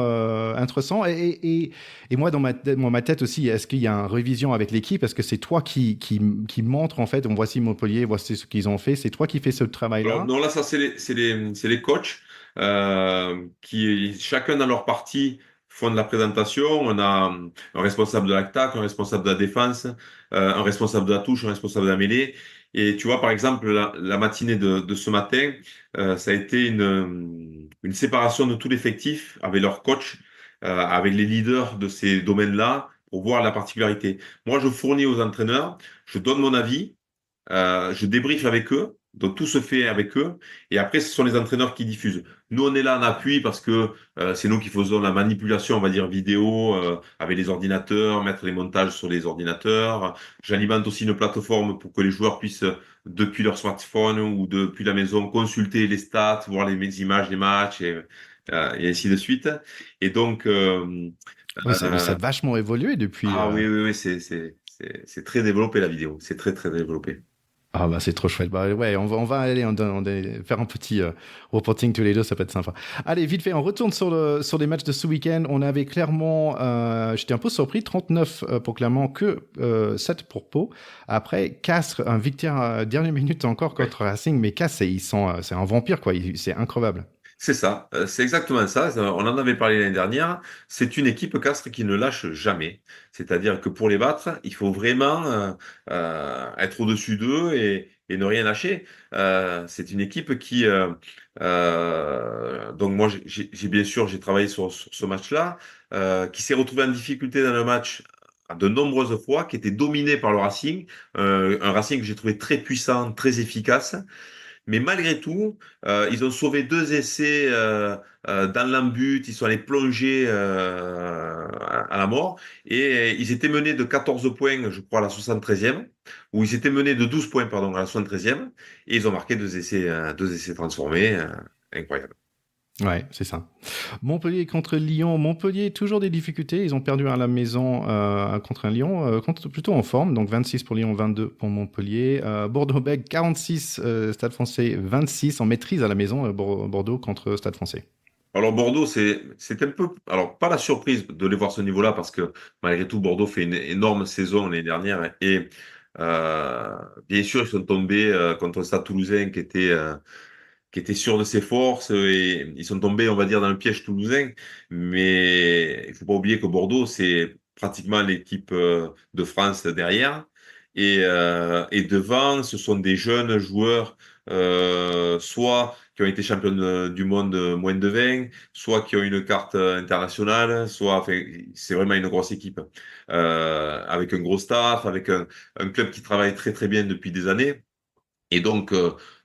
intéressant. Et moi, dans ma tête aussi, est-ce qu'il y a une révision avec l'équipe? Est-ce que c'est toi qui montre, en fait, voici Montpellier, voici ce qu'ils ont fait. C'est toi qui fais ce Alors, travail-là? non, là, ça, c'est les coachs qui, chacun dans leur partie, font de la présentation. On a un responsable de l'attaque, un responsable de la défense, un responsable de la touche, un responsable de la mêlée. Et tu vois, par exemple, la matinée de ce matin, ça a été une séparation de tout l'effectif avec leurs coachs, avec les leaders de ces domaines-là, pour voir la particularité. Moi, je fournis aux entraîneurs, je donne mon avis. Je débriefe avec eux, donc tout se fait avec eux, et après ce sont les entraîneurs qui diffusent. Nous on est là en appui parce que c'est nous qui faisons la manipulation, on va dire vidéo, avec les ordinateurs, mettre les montages sur les ordinateurs. J'alimente aussi une plateforme pour que les joueurs puissent depuis leur smartphone ou depuis la maison consulter les stats, voir les images des matchs et ainsi de suite. Et donc Oui, ça a euh, vachement évolué depuis. ah oui oui oui c'est très développé la vidéo, c'est très très développé. Ah bah c'est trop chouette. Bah ouais, on va aller faire un petit reporting tous les deux, ça peut être sympa. Allez, vite fait, on retourne sur les matchs de ce week-end. On avait Clermont, j'étais un peu surpris, 39 pour Clermont, que 7 pour Pau. Après, Castres, un victoire dernière minute encore contre Racing, mais Castres, c'est un vampire, quoi. C'est incroyable. C'est ça, c'est exactement ça. On en avait parlé l'année dernière. C'est une équipe Castres qui ne lâche jamais. C'est-à-dire que pour les battre, il faut vraiment être au-dessus d'eux et ne rien lâcher. C'est une équipe qui, donc moi, j'ai bien sûr, j'ai travaillé sur ce match-là, qui s'est retrouvé en difficulté dans le match à de nombreuses fois, qui était dominé par le Racing, un Racing que j'ai trouvé très puissant, très efficace. Mais malgré tout, ils ont sauvé deux essais dans l'embut, ils sont allés plonger à la mort, et ils étaient menés de 14 points, je crois, à la 73e, ou ils étaient menés de 12 points, pardon, à la 73e, et ils ont marqué deux essais transformés, incroyable. Ouais, c'est ça. Montpellier contre Lyon. Montpellier, toujours des difficultés. Ils ont perdu à la maison contre un Lyon, plutôt en forme. Donc 26 pour Lyon, 22 pour Montpellier. Bordeaux-Bègles, 46, Stade français, 26 en maîtrise à la maison. Bordeaux contre Stade français. Alors Bordeaux, c'est un peu, alors pas la surprise de les voir à ce niveau-là, parce que malgré tout, Bordeaux fait une énorme saison l'année dernière, et euh, bien sûr, ils sont tombés contre le Stade Toulousain qui était sûr de ses forces, et ils sont tombés, on va dire, dans le piège toulousain. Mais il faut pas oublier que Bordeaux, c'est pratiquement l'équipe de France derrière. Et devant, ce sont des jeunes joueurs, soit qui ont été champions du monde moins de 20, soit qui ont une carte internationale, soit, enfin, c'est vraiment une grosse équipe. Avec un gros staff, avec un club qui travaille très très bien depuis des années. Et donc,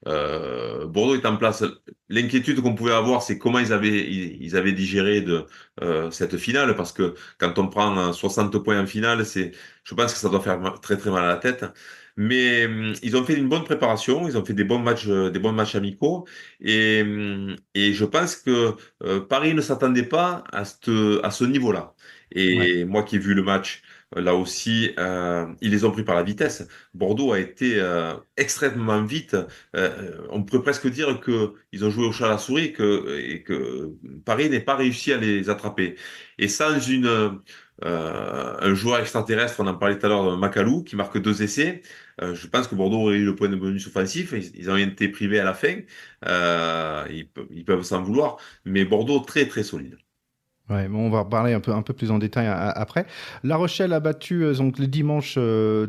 Bordeaux est en place. L'inquiétude qu'on pouvait avoir, c'est comment ils avaient digéré cette finale, parce que quand on prend 60 points en finale, je pense que ça doit faire très très mal à la tête. Mais ils ont fait une bonne préparation, ils ont fait des bons matchs amicaux, et je pense que Paris ne s'attendait pas à ce niveau-là. Ouais. Et moi qui ai vu le match, là aussi, ils les ont pris par la vitesse. Bordeaux a été extrêmement vite. On pourrait presque dire que ils ont joué au chat à la souris, et que Paris n'est pas réussi à les attraper. Et sans un joueur extraterrestre, on en parlait tout à l'heure, Macalou, qui marque deux essais, je pense que Bordeaux aurait eu le point de bonus offensif. Ils ont été privés à la fin. Ils peuvent s'en vouloir, mais Bordeaux très très solide. Ouais, bon, on va reparler un peu plus en détail après. La Rochelle a battu donc le dimanche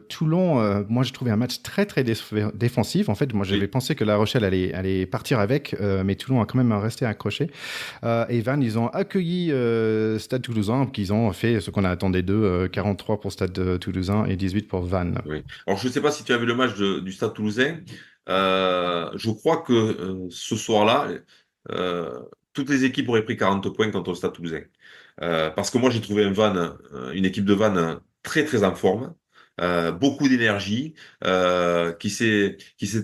Toulon. Moi, j'ai trouvé un match très très défensif. En fait, moi, j'avais Oui. pensé que La Rochelle allait partir avec, mais Toulon a quand même resté accroché. Et Vannes, ils ont accueilli Stade Toulousain, qu'ils ont fait ce qu'on attendait d'eux, 43 pour Stade Toulousain et 18 pour Vannes. Oui. Alors, je ne sais pas si tu as vu le match du Stade Toulousain. Je crois que ce soir-là, euh, toutes les équipes auraient pris 40 points contre le Stade Toulousain. Parce que moi, j'ai trouvé une équipe de Vannes très, très en forme, beaucoup d'énergie, qui s'est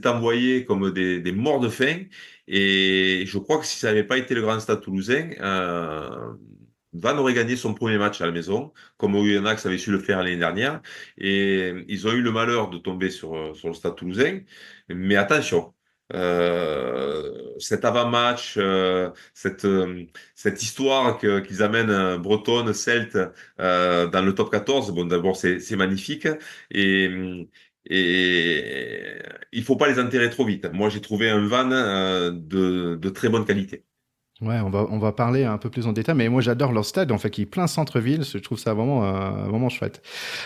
envoyée comme des morts de faim. Et je crois que si ça n'avait pas été le grand Stade Toulousain, Vannes aurait gagné son premier match à la maison, comme Oyonnax avait su le faire l'année dernière. Et ils ont eu le malheur de tomber sur le Stade Toulousain. Mais attention, cet avant-match, cette histoire qu'ils amènent Bretonne, Celte dans le top 14, bon, d'abord, c'est magnifique. Et, et il faut pas les enterrer trop vite. Moi, j'ai trouvé un Vannes de très bonne qualité. Ouais, on va parler un peu plus en détail, mais moi j'adore leur stade, en fait, qui est plein centre-ville, je trouve ça vraiment chouette.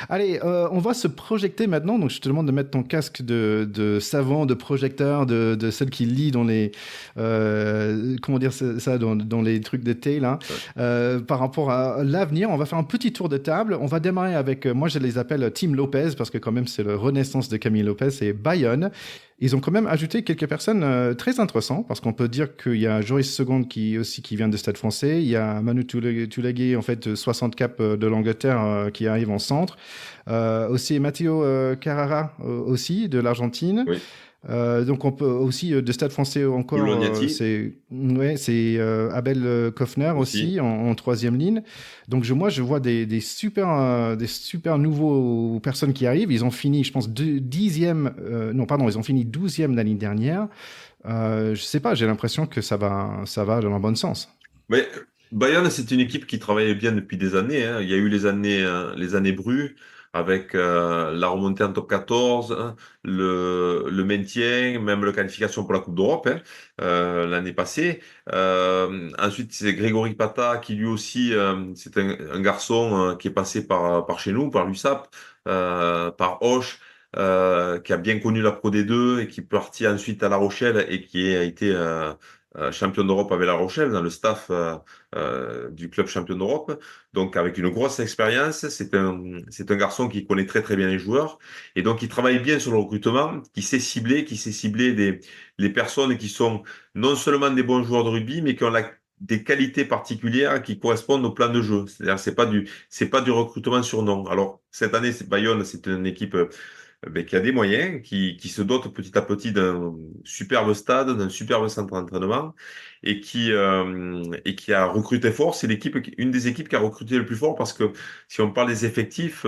Allez, on va se projeter maintenant, donc je te demande de mettre ton casque de savant, de projecteur, de celle qui lit dans les, comment dire ça, dans les trucs de thé, là. Ouais. Par rapport à l'avenir, on va faire un petit tour de table, on va démarrer avec, moi je les appelle Team Lopez, parce que quand même c'est la renaissance de Camille Lopez, c'est Bayonne. Ils ont quand même ajouté quelques personnes très intéressantes, parce qu'on peut dire qu'il y a Joris Seconde qui vient de Stade Français, il y a Manu Toulagué, en fait, 60 cap de l'Angleterre, qui arrive en centre. Aussi Matteo Carrara, aussi, de l'Argentine. Oui. Donc on peut aussi de Stade Français encore, Bolognati c'est Abel Kofner aussi. aussi en troisième ligne. Donc moi je vois des super nouveaux personnes qui arrivent. Ils ont fini, je pense, dixième, non pardon, ils ont fini 12e l'année dernière. Je sais pas, j'ai l'impression que ça va dans le bon sens. Mais Bayern, c'est une équipe qui travaille bien depuis des années, hein. Il y a eu les années Bru avec la remontée en top 14, hein, le maintien, même la qualification pour la Coupe d'Europe, hein, l'année passée. Ensuite, c'est Grégory Pata qui lui aussi, c'est un garçon qui est passé par chez nous, par l'USAP, par Auch. Qui a bien connu la Pro D2 et qui est parti ensuite à La Rochelle et qui a été champion d'Europe avec La Rochelle dans le staff du club champion d'Europe. Donc avec une grosse expérience, c'est un garçon qui connaît très très bien les joueurs et donc il travaille bien sur le recrutement, qui sait cibler les personnes qui sont non seulement des bons joueurs de rugby, mais qui ont des qualités particulières qui correspondent au plan de jeu. C'est-à-dire c'est pas du recrutement sur nom. Alors cette année, Bayonne, c'est une équipe ben, qui a des moyens, qui se dote petit à petit d'un superbe stade, d'un superbe centre d'entraînement et qui a recruté fort. C'est une des équipes qui a recruté le plus fort parce que si on parle des effectifs,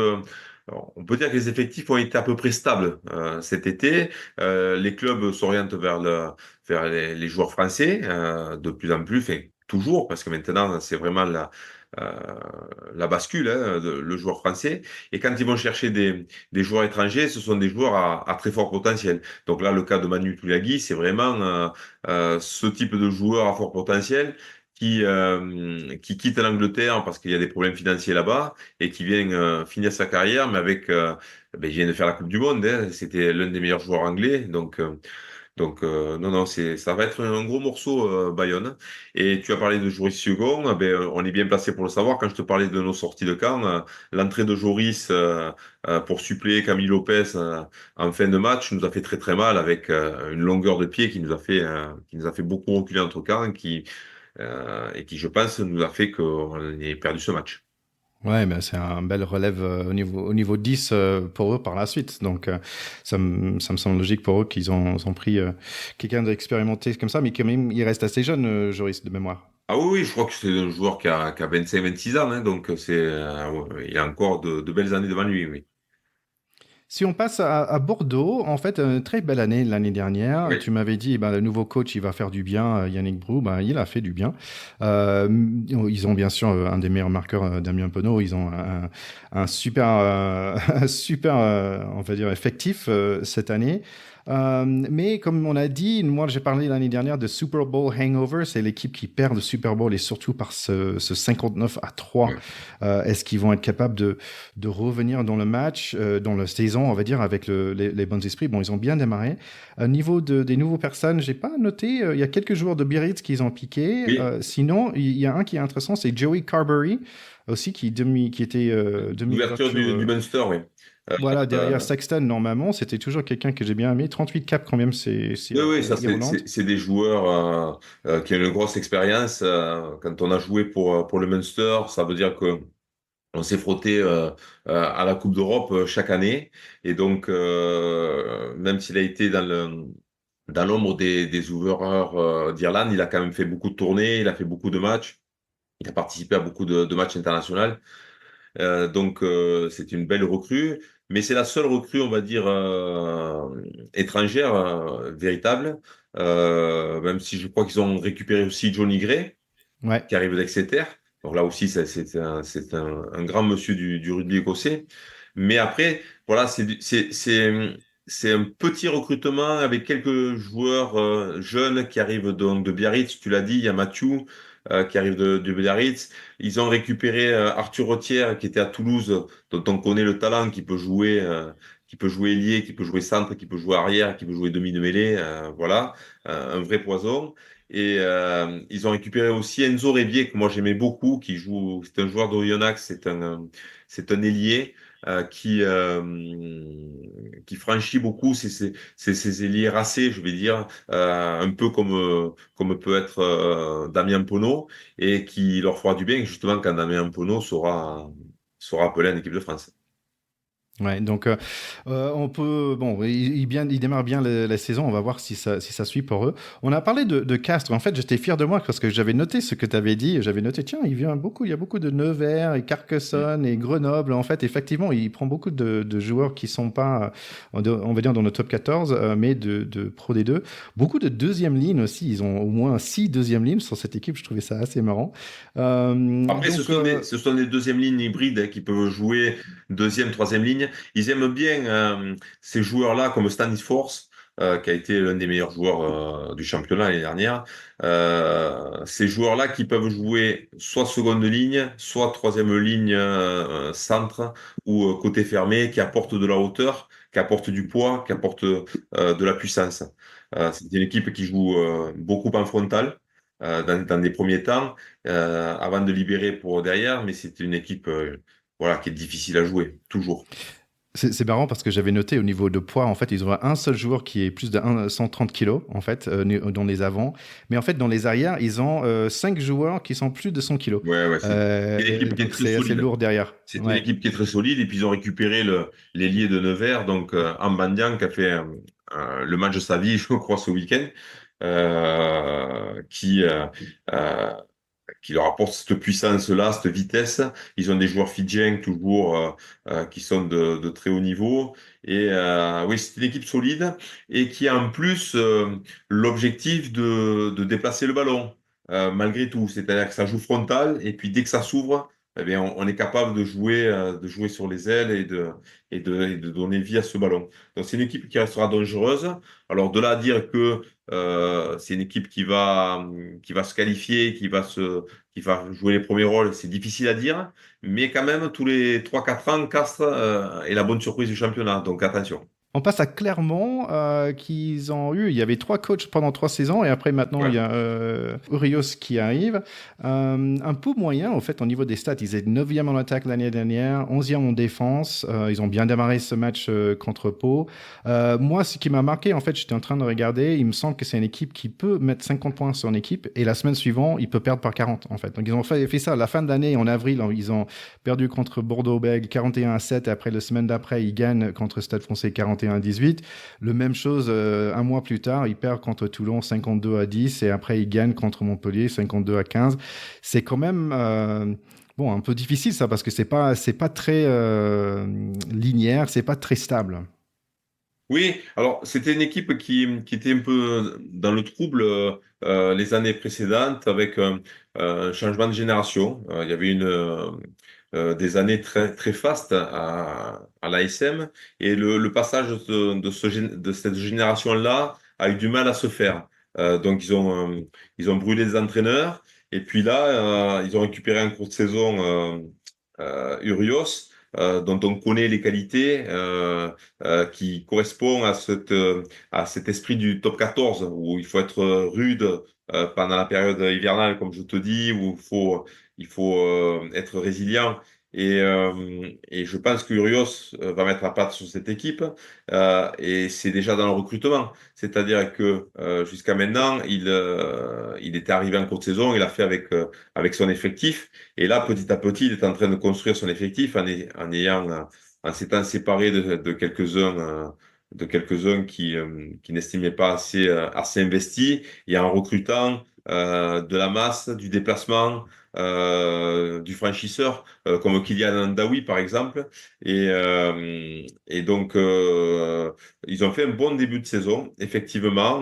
alors, on peut dire que les effectifs ont été à peu près stables cet été. Les clubs s'orientent vers les joueurs français de plus en plus, enfin, toujours, parce que maintenant, c'est vraiment euh, la bascule, hein, le joueur français. Et quand ils vont chercher des joueurs étrangers, ce sont des joueurs à très fort potentiel. Donc là, le cas de Manu Tuilagi, c'est vraiment ce type de joueur à fort potentiel qui quitte l'Angleterre parce qu'il y a des problèmes financiers là-bas et qui vient finir sa carrière, mais avec, ben, il vient de faire la Coupe du Monde, hein. C'était l'un des meilleurs joueurs anglais, donc, non, non, ça va être un gros morceau, Bayonne. Et tu as parlé de Joris Hugon, ben, on est bien placé pour le savoir. Quand je te parlais de nos sorties de camp, l'entrée de Joris pour suppléer Camille Lopez en fin de match nous a fait très très mal avec une longueur de pied qui nous a fait beaucoup reculer entre camps, et qui, je pense, nous a fait qu'on ait perdu ce match. Ouais, mais c'est un bel relève au niveau 10 pour eux par la suite. Donc, ça me semble logique pour eux qu'ils ont pris quelqu'un d'expérimenté comme ça, mais quand même, il reste assez jeune, Joris, de mémoire. Ah oui, oui, je crois que c'est un joueur qui a 25-26 ans, hein, donc ouais, il a encore de belles années devant lui, oui. Si on passe à Bordeaux, en fait, une très belle année l'année dernière. Oui. Tu m'avais dit, ben, le nouveau coach, il va faire du bien, Yannick Brou. Ben, il a fait du bien. Ils ont bien sûr un des meilleurs marqueurs, Damien Penaud. Ils ont un super, un super, on va dire, effectif cette année. Mais comme on a dit, moi j'ai parlé l'année dernière de Super Bowl hangover, c'est l'équipe qui perd le Super Bowl et surtout par ce 59-3. Ouais. Est-ce qu'ils vont être capables de revenir dans le match, dans la saison, on va dire, avec les bons esprits? Bon, ils ont bien démarré. Au niveau des nouveaux personnes, j'ai pas noté, il y a quelques joueurs de Biarritz qu'ils ont piqué. Oui, Sinon, il y a un qui est intéressant, c'est Joey Carberry, aussi, qui était l'ouverture demi-ouverture. du Munster, oui. Voilà, derrière Euh, Sexton, normalement, c'était toujours quelqu'un que j'ai bien aimé. 38 caps, quand même, c'est oui, oui, ça, Irlande. c'est des joueurs qui ont une grosse expérience. Quand on a joué pour le Munster, ça veut dire que on s'est frotté à la Coupe d'Europe chaque année. Et donc, même s'il a été dans l'ombre des ouvreurs d'Irlande, il a quand même fait beaucoup de tournées, il a fait beaucoup de matchs. Il a participé à beaucoup de matchs internationaux. Donc, c'est une belle recrue, mais c'est la seule recrue, on va dire, étrangère, véritable. Même si je crois qu'ils ont récupéré aussi Johnny Gray, Ouais. qui arrive d'Exeter. Donc là aussi, c'est un grand monsieur du rugby écossais. Mais après, voilà, c'est un petit recrutement avec quelques joueurs jeunes qui arrivent donc de Biarritz. Tu l'as dit, il y a Mathieu qui arrive de Biarritz. Ils ont récupéré Arthur Rottière qui était à Toulouse, dont on connaît le talent, qui peut jouer ailier, qui peut jouer centre, qui peut jouer arrière, qui peut jouer demi de mêlée. Voilà, un vrai poison. Et ils ont récupéré aussi Enzo Rebier, que moi j'aimais beaucoup, qui joue, c'est un joueur d'Oyonnax, c'est un ailier qui franchit beaucoup ces ailiers racés, je vais dire, un peu comme peut être Damien Penaud, et qui leur fera du bien, justement, quand Damien Penaud sera appelé en équipe de France. Ouais, donc on peut bon, il démarre bien la saison. On va voir si ça suit pour eux. On a parlé de Castres. En fait, j'étais fier de moi parce que j'avais noté ce que tu avais dit. J'avais noté, tiens, il y a beaucoup de Nevers et Mm. Carcassonne et Grenoble. En fait, effectivement, il prend beaucoup de joueurs qui sont pas, on va dire dans le top 14, mais de Pro D2. Beaucoup de deuxième ligne aussi. Ils ont au moins 6 deuxième lignes sur cette équipe. Je trouvais ça assez marrant. Après, Donc ce sont des deuxièmes lignes hybrides qui peuvent jouer deuxième, troisième ligne. Ils aiment bien ces joueurs-là comme Stanis Force, qui a été l'un des meilleurs joueurs du championnat l'année dernière. Ces joueurs-là qui peuvent jouer soit seconde ligne, soit troisième ligne centre ou côté fermé, qui apportent de la hauteur, qui apportent du poids, qui apportent de la puissance. C'est une équipe qui joue beaucoup en frontal dans des premiers temps avant de libérer pour derrière, mais c'est une équipe voilà, qui est difficile à jouer, toujours. c'est marrant parce que j'avais noté au niveau de poids, en fait, ils ont un seul joueur qui est plus de 130 kilos, en fait, dans les avants. Mais en fait, dans les arrières, ils ont 5 joueurs qui sont plus de 100 kilos. Ouais, ouais, c'est une équipe qui est Donc, très c'est assez solide. lourd derrière. C'est une Ouais. équipe qui est très solide et puis ils ont récupéré l'ailier de Nevers, donc Ambandian, qui a fait le match de sa vie, je crois, ce week-end, euh, qui, euh, euh, qui leur apporte cette puissance-là, cette vitesse. Ils ont des joueurs fidjiens toujours qui sont de très haut niveau. Et oui, c'est une équipe solide et qui a en plus l'objectif de déplacer le ballon malgré tout. C'est-à-dire que ça joue frontal et puis dès que ça s'ouvre, eh bien, on est capable de jouer sur les ailes et de donner vie à ce ballon. Donc c'est une équipe qui restera dangereuse. Alors de là à dire que c'est une équipe qui va se qualifier, qui va jouer les premiers rôles, c'est difficile à dire, mais quand même, tous les 3 4 ans, Castres est la bonne surprise du championnat, donc attention. On passe à Clermont, qu'ils ont eu. Il y avait 3 coachs pendant 3 saisons, et après, maintenant, il Ouais. y a Urios qui arrive. Un peu moyen, en fait, au niveau des stats. Ils étaient 9e en attaque l'année dernière, 11e en défense. Ils ont bien démarré ce match contre Pau. Moi, ce qui m'a marqué, en fait, j'étais en train de regarder. Il me semble que c'est une équipe qui peut mettre 50 points sur une équipe, et la semaine suivante, il peut perdre par 40, en fait. Donc, ils ont fait ça à la fin de l'année, en avril. Ils ont perdu contre Bordeaux-Bègles 41-7, et après, la semaine d'après, ils gagnent contre Stade Français 41-18. Le même chose, un mois plus tard, ils perdent contre Toulon 52-10, et après, ils gagnent contre Montpellier 52-15. C'est quand même bon, un peu difficile ça, parce que c'est pas très linéaire, c'est pas très stable. Oui, alors c'était une équipe qui était un peu dans le trouble les années précédentes avec un changement de génération. Il y avait des années très fastes à l'ASM et le passage de cette génération-là a eu du mal à se faire. Donc ils ont brûlé des entraîneurs et puis là ils ont récupéré en cours de saison Urios dont on connaît les qualités qui correspond à cet esprit du top 14 où il faut être rude pendant la période hivernale, comme je te dis, où il faut être résilient. Et je pense que Urios va mettre la patte sur cette équipe et c'est déjà dans le recrutement. C'est-à-dire que jusqu'à maintenant, il était arrivé en cours de saison, il a fait avec son effectif. Et là, petit à petit, il est en train de construire son effectif en s'étant séparé de quelques-uns qui n'estimaient pas assez investis et en recrutant de la masse, du déplacement, du franchisseur, comme Kylian Ndaoui par exemple. Et donc, ils ont fait un bon début de saison, effectivement.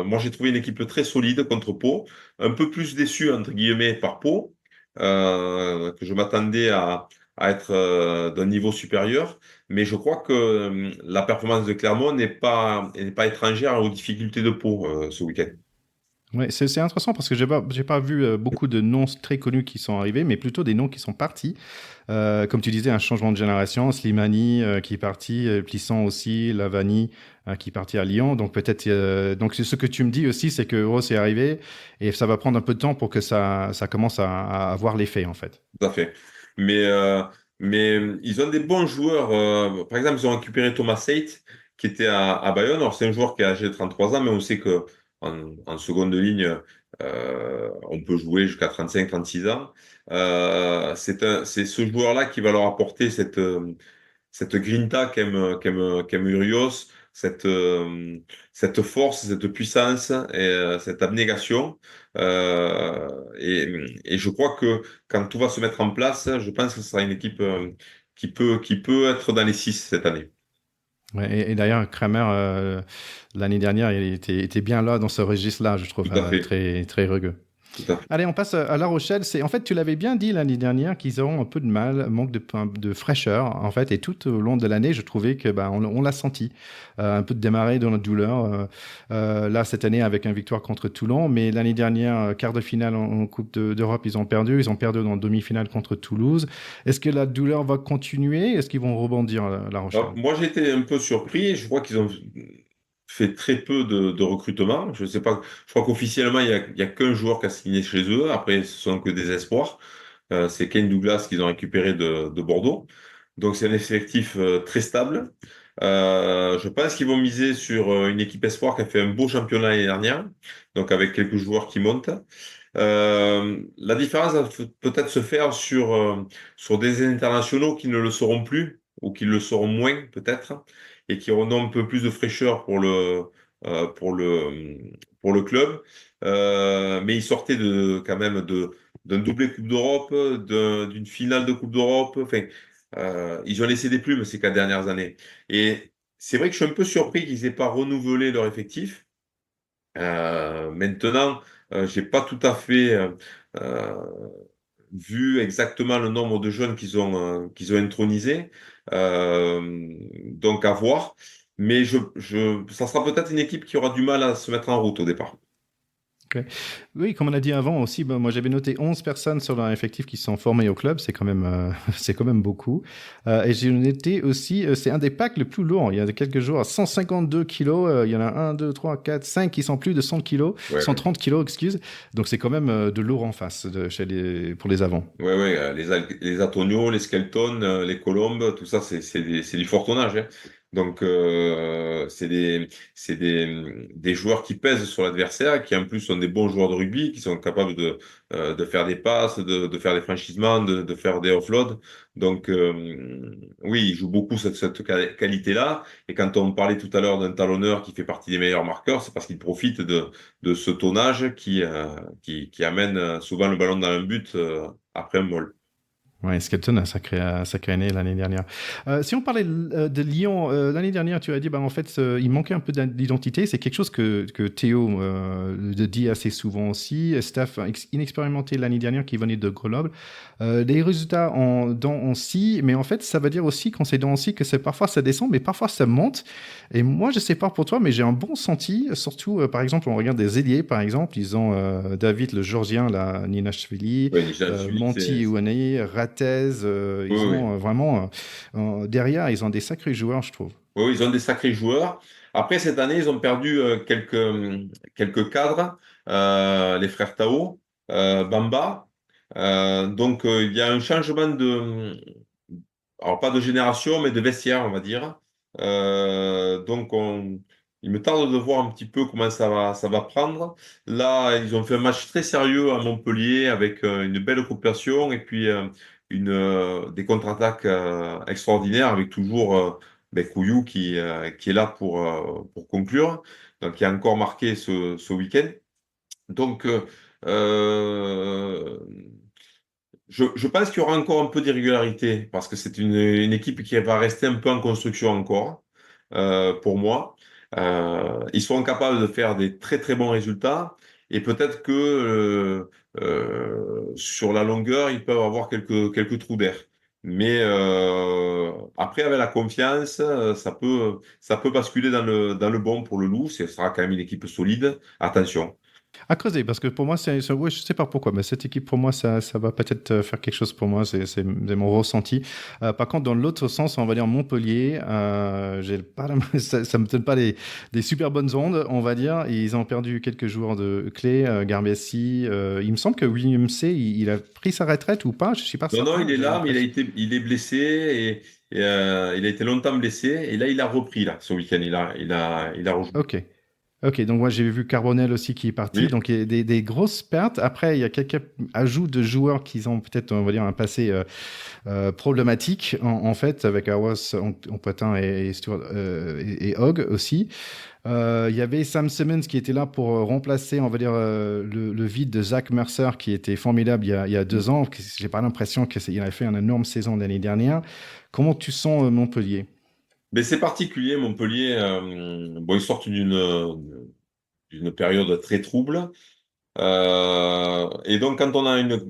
Moi, j'ai trouvé une équipe très solide contre Pau, un peu plus déçu, entre guillemets, par Pau, que je m'attendais à être d'un niveau supérieur. Mais je crois que la performance de Clermont n'est pas étrangère aux difficultés de Pau ce week-end. Ouais, c'est intéressant parce que j'ai pas vu beaucoup de noms très connus qui sont arrivés, mais plutôt des noms qui sont partis. Comme tu disais, un changement de génération. Slimani qui est parti, Plisson aussi, Lavani qui est parti à Lyon. Donc peut-être, donc ce que tu me dis aussi, c'est que Euro est arrivé et ça va prendre un peu de temps pour que ça commence à avoir l'effet en fait. Tout à fait. Mais, euh, mais ils ont des bons joueurs. Par exemple, ils ont récupéré Thomas Seyt, qui était à Bayonne. Alors, c'est un joueur qui a âgé de 33 ans, mais on sait que en seconde ligne, on peut jouer jusqu'à 35, 36 ans. C'est ce joueur-là qui va leur apporter cette grinta qu'aime Urios, cette force, cette puissance et cette abnégation. Et je crois que quand tout va se mettre en place, je pense que ce sera une équipe qui peut être dans les 6 cette année. Ouais, et d'ailleurs, Kramer, l'année dernière, était bien là dans ce registre-là, je trouve, Tout à fait. très, très rugueux. Tout à fait. Allez, on passe à La Rochelle. En fait, tu l'avais bien dit l'année dernière qu'ils auront un peu de mal, manque de fraîcheur, en fait. Et tout au long de l'année, je trouvais que on l'a senti, un peu de démarrer dans la douleur. Là, cette année, avec une victoire contre Toulon, mais l'année dernière, quart de finale en Coupe d'Europe, ils ont perdu. Ils ont perdu dans demi-finale contre Toulouse. Est-ce que la douleur va continuer? Est-ce qu'ils vont rebondir, La Rochelle? Alors, moi, j'ai été un peu surpris. Je crois qu'ils ont fait très peu de recrutement. Je sais pas. Je crois qu'officiellement, il y a qu'un joueur qui a signé chez eux. Après, ce sont que des espoirs. C'est Kane Douglas qu'ils ont récupéré de Bordeaux. Donc, c'est un effectif très stable. Je pense qu'ils vont miser sur une équipe espoir qui a fait un beau championnat l'année dernière, donc avec quelques joueurs qui montent. La différence va peut-être se faire sur des internationaux qui ne le seront plus ou qui le seront moins peut-être et qui auront un peu plus de fraîcheur euh, pour le, pour le club. Mais ils sortaient quand même d'un doublé Coupe d'Europe, d'une finale de Coupe d'Europe. Enfin, ils ont laissé des plumes ces 4 dernières années. Et c'est vrai que je suis un peu surpris qu'ils aient pas renouvelé leur effectif. Maintenant, j'ai pas tout à fait euh, vu exactement le nombre de jeunes qu'ils ont intronisés. Donc à voir. Mais ça sera peut-être une équipe qui aura du mal à se mettre en route au départ. Ok. Oui, comme on a dit avant aussi, moi j'avais noté 11 personnes sur leur effectif qui sont formées au club, c'est quand même, c'est quand même beaucoup. Et j'ai noté aussi, c'est un des packs les plus lourds. Il y a quelques jours à 152 kilos, il y en a 1, 2, 3, 4, 5 qui sont plus de 100 kilos, Ouais, 130 kilos, excuse. Donc c'est quand même de lourd en face pour les avants. ouais, ouais. Les Antonio, les Skelton, les Colombes, tout ça, c'est du fort tonnage, hein. Donc, des joueurs qui pèsent sur l'adversaire, qui en plus sont des bons joueurs de rugby, qui sont capables de faire des passes, de faire des franchissements, de faire des offloads. Donc, oui, ils jouent beaucoup cette qualité-là. Et quand on parlait tout à l'heure d'un talonneur qui fait partie des meilleurs marqueurs, c'est parce qu'il profite de ce tonnage qui amène souvent le ballon dans un but après un mall. Ouais, Skelton a sacré année l'année dernière. Si on parlait de Lyon, l'année dernière, tu as dit, en fait, il manquait un peu d'identité. C'est quelque chose que Théo le dit assez souvent aussi. Staff inexpérimenté l'année dernière qui venait de Grenoble. Les résultats en dents en scie, mais en fait, ça veut dire aussi quand c'est dents en scie que parfois ça descend, mais parfois ça monte. Et moi, je sais pas pour toi, mais j'ai un bon senti, surtout, par exemple, on regarde des ailiers, par exemple, ils ont David, le Georgien, là, Ninashvili, Ouais, déjà, celui que Monty Ouanei, Rattez, Oui, ils oui. ont vraiment derrière, ils ont des sacrés joueurs, je trouve. Oui, oui, ils ont des sacrés joueurs. Après, cette année, ils ont perdu quelques cadres, les frères Tao, Bamba. Donc, il y a un changement alors pas de génération, mais de vestiaire, on va dire. Donc, il me tarde de voir un petit peu comment ça va prendre. Là, ils ont fait un match très sérieux à Montpellier avec une belle occupation et puis des contre-attaques extraordinaires avec toujours Couillou qui est là pour conclure. Donc, il a encore marqué ce week-end. Donc, euh, Je pense qu'il y aura encore un peu d'irrégularité parce que c'est une équipe qui va rester un peu en construction encore, pour moi. Ils seront capables de faire des très très bons résultats et peut-être que sur la longueur, ils peuvent avoir quelques trous d'air. Mais après, avec la confiance, ça peut basculer dans le bon pour le Loup. Ce sera quand même une équipe solide. Attention. À creuser, parce que pour moi, ouais, je sais pas pourquoi, mais cette équipe, pour moi, ça va peut-être faire quelque chose pour moi, c'est mon ressenti. Par contre, dans l'autre sens, on va dire Montpellier, j'ai pas ça me donne pas des super bonnes ondes, on va dire. Et ils ont perdu quelques joueurs de clés, Garbessi. Il me semble que William C, il a pris sa retraite ou pas, je suis pas Non, non, certain, il est j'ai là, mais l'impression. il est blessé et il a été longtemps blessé. Et là, il a repris là ce week-end. Il a rejoué. Ok. Ok, donc moi j'ai vu Carbonel aussi qui est parti, Oui, donc il y a des grosses pertes. Après, il y a quelques ajouts de joueurs qui ont peut-être, on va dire, un passé problématique en fait, avec Awas, Potin et Stuart et Hogg aussi. Il y avait Sam Simmons qui était là pour remplacer, on va dire, le vide de Zach Mercer qui était formidable il y a 2 ans. J'ai pas l'impression qu'il avait fait une énorme saison l'année dernière. Comment tu sens Montpellier? mais c'est particulier, Montpellier. Bon, ils sortent d'une période très trouble. Et donc, quand on a une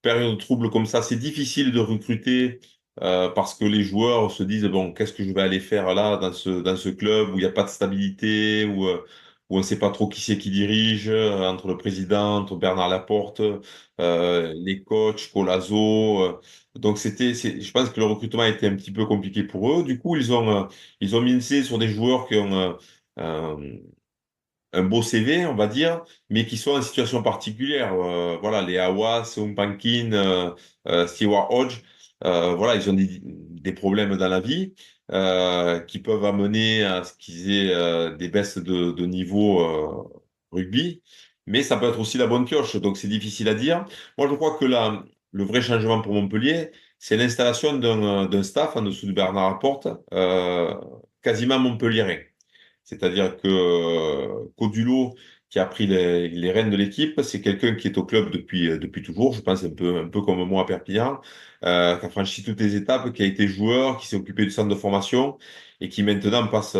période trouble comme ça, c'est difficile de recruter parce que les joueurs se disent, bon, qu'est-ce que je vais aller faire là dans ce club où il n'y a pas de stabilité, où on ne sait pas trop qui c'est qui dirige, entre le président, entre Bernard Laporte, les coachs, Colazo. Donc, je pense que le recrutement a été un petit peu compliqué pour eux. Du coup, ils ont misé sur des joueurs qui ont un beau CV, on va dire, mais qui sont en situation particulière. Voilà, les Awas, Umpankin, Stewart Hodge, voilà, ils ont des problèmes dans la vie qui peuvent amener à ce qu'ils aient des baisses de niveau rugby, mais ça peut être aussi la bonne pioche, donc c'est difficile à dire. Moi, je crois que le vrai changement pour Montpellier, c'est l'installation d'un staff en dessous de Bernard Laporte, quasiment montpelliérain. C'est-à-dire que Codulo, qui a pris les rênes de l'équipe, c'est quelqu'un qui est au club depuis toujours, je pense un peu comme moi à Perpignan, qui a franchi toutes les étapes, qui a été joueur, qui s'est occupé du centre de formation et qui maintenant passe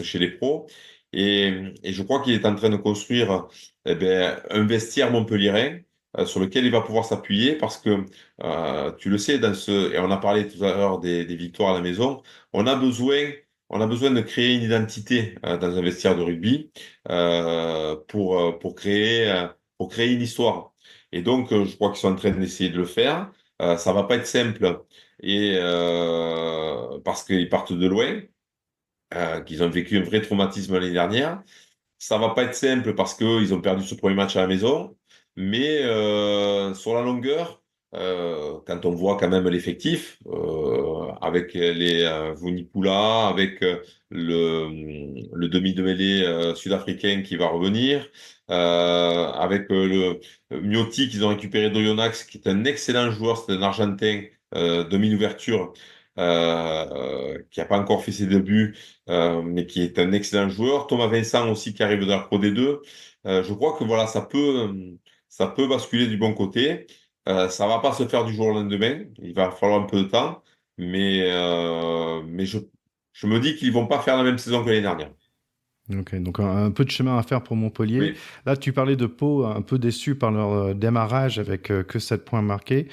chez les pros. Et je crois qu'il est en train de construire un vestiaire montpelliérain sur lequel il va pouvoir s'appuyer parce que tu le sais, et on a parlé tout à l'heure des victoires à la maison, on a besoin on a besoin de créer une identité dans un vestiaire de rugby pour créer une histoire. Et donc, je crois qu'ils sont en train d'essayer de le faire. Ça va pas être simple et parce qu'ils partent de loin, qu'ils ont vécu un vrai traumatisme l'année dernière. Ça va pas être simple parce qu'ils ont perdu ce premier match à la maison, mais sur la longueur, quand on voit quand même l'effectif, avec les Vunipola, avec le demi de mêlée sud-africain qui va revenir, avec le Miotti qu'ils ont récupéré d'Oyonnax, qui est un excellent joueur, c'est un Argentin, demi-ouverture, qui n'a pas encore fait ses débuts mais qui est un excellent joueur. Thomas Vincent aussi qui arrive de la Pro D2. Je crois que voilà, ça peut basculer du bon côté. Ça va pas se faire du jour au lendemain. Il va falloir un peu de temps, mais je me dis qu'ils vont pas faire la même saison que l'année dernière. Ok, donc un peu de chemin à faire pour Montpellier. Oui, Là, tu parlais de Pau, un peu déçu par leur démarrage avec que 7 points marqués,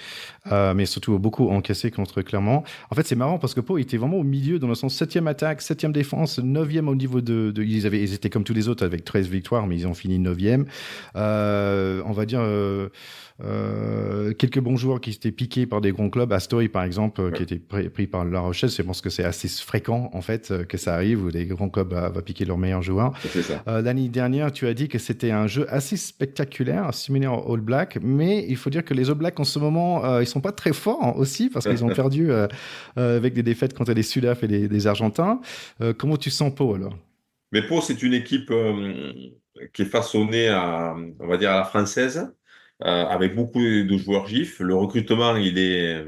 mais surtout beaucoup encaissés contre Clermont. En fait, c'est marrant parce que Pau était vraiment au milieu, dans le sens septième attaque, septième défense, neuvième au niveau ils étaient comme tous les autres avec 13 victoires, mais ils ont fini neuvième. On va dire quelques bons joueurs qui s'étaient piqués par des grands clubs. Astoy, par exemple, qui ouais, était pris par La Rochelle. Je pense que c'est assez fréquent, en fait, que ça arrive, où des grands clubs va piquer leurs meilleurs joueurs. c'est ça. L'année dernière, tu as dit que c'était un jeu assez spectaculaire, similaire aux All Blacks, mais il faut dire que les All Blacks, en ce moment, ils sont pas très forts aussi, parce qu'ils ont perdu avec des défaites contre les Sudaf et les Argentins. Comment tu sens Pau, alors? Mais Pau, c'est une équipe qui est façonnée on va dire, à la française, avec beaucoup de joueurs GIF. Le recrutement, il est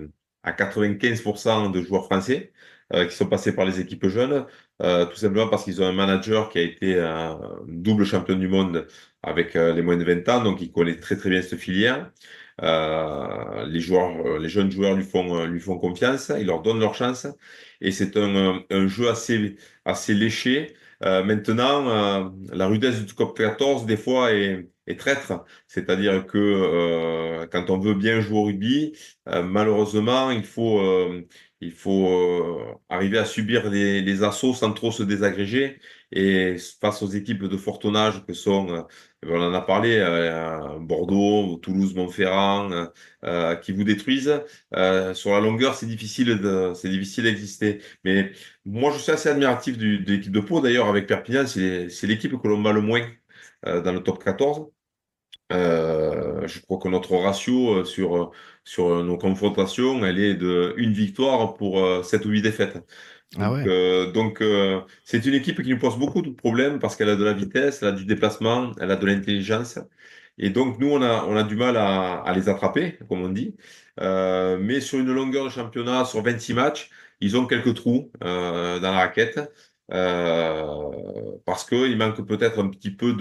à 95% de joueurs français qui sont passés par les équipes jeunes, tout simplement parce qu'ils ont un manager qui a été double champion du monde avec les moins de 20 ans, donc il connaît très très bien cette filière. les jeunes joueurs lui font confiance, ils leur donnent leur chance. Et c'est un jeu assez léché. Maintenant, la rudesse du top 14, des fois, est traître. C'est-à-dire que quand on veut bien jouer au rugby, malheureusement, il faut arriver à subir les assauts sans trop se désagréger. Et face aux équipes de fort tonnage que sont, on en a parlé, Bordeaux, Toulouse, Montferrand, qui vous détruisent, sur la longueur, c'est difficile d'exister. Mais moi, je suis assez admiratif de l'équipe de Pau. D'ailleurs, avec Perpignan, c'est l'équipe que l'on bat le moins dans le top 14. Je crois que notre ratio sur nos confrontations, elle est de une victoire pour 7 ou 8 défaites. Ah ouais. C'est une équipe qui nous pose beaucoup de problèmes parce qu'elle a de la vitesse, elle a du déplacement, elle a de l'intelligence. Et donc, nous, on a du mal à les attraper, comme on dit. Mais sur une longueur de championnat, sur 26 matchs, ils ont quelques trous dans la raquette. Parce qu'il manque peut-être un petit peu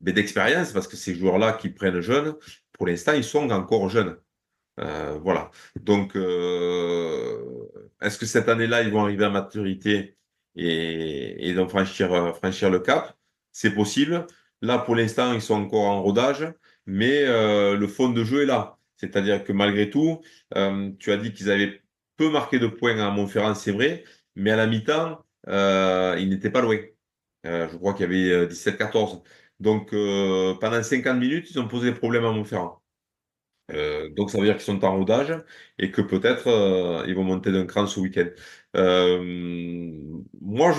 mais d'expérience, parce que ces joueurs-là qui prennent jeunes, pour l'instant, ils sont encore jeunes. Voilà. Donc, est-ce que cette année-là, ils vont arriver à maturité et donc franchir le cap? C'est possible. Là, pour l'instant, ils sont encore en rodage, mais le fond de jeu est là. C'est-à-dire que malgré tout, tu as dit qu'ils avaient peu marqué de points à Montferrand, c'est vrai, mais à la mi-temps, ils n'étaient pas loin. Je crois qu'il y avait 17-14. Donc, pendant 50 minutes, ils ont posé des problèmes à Montferrand. Donc ça veut dire qu'ils sont en rodage et que peut-être ils vont monter d'un cran ce week-end. Moi,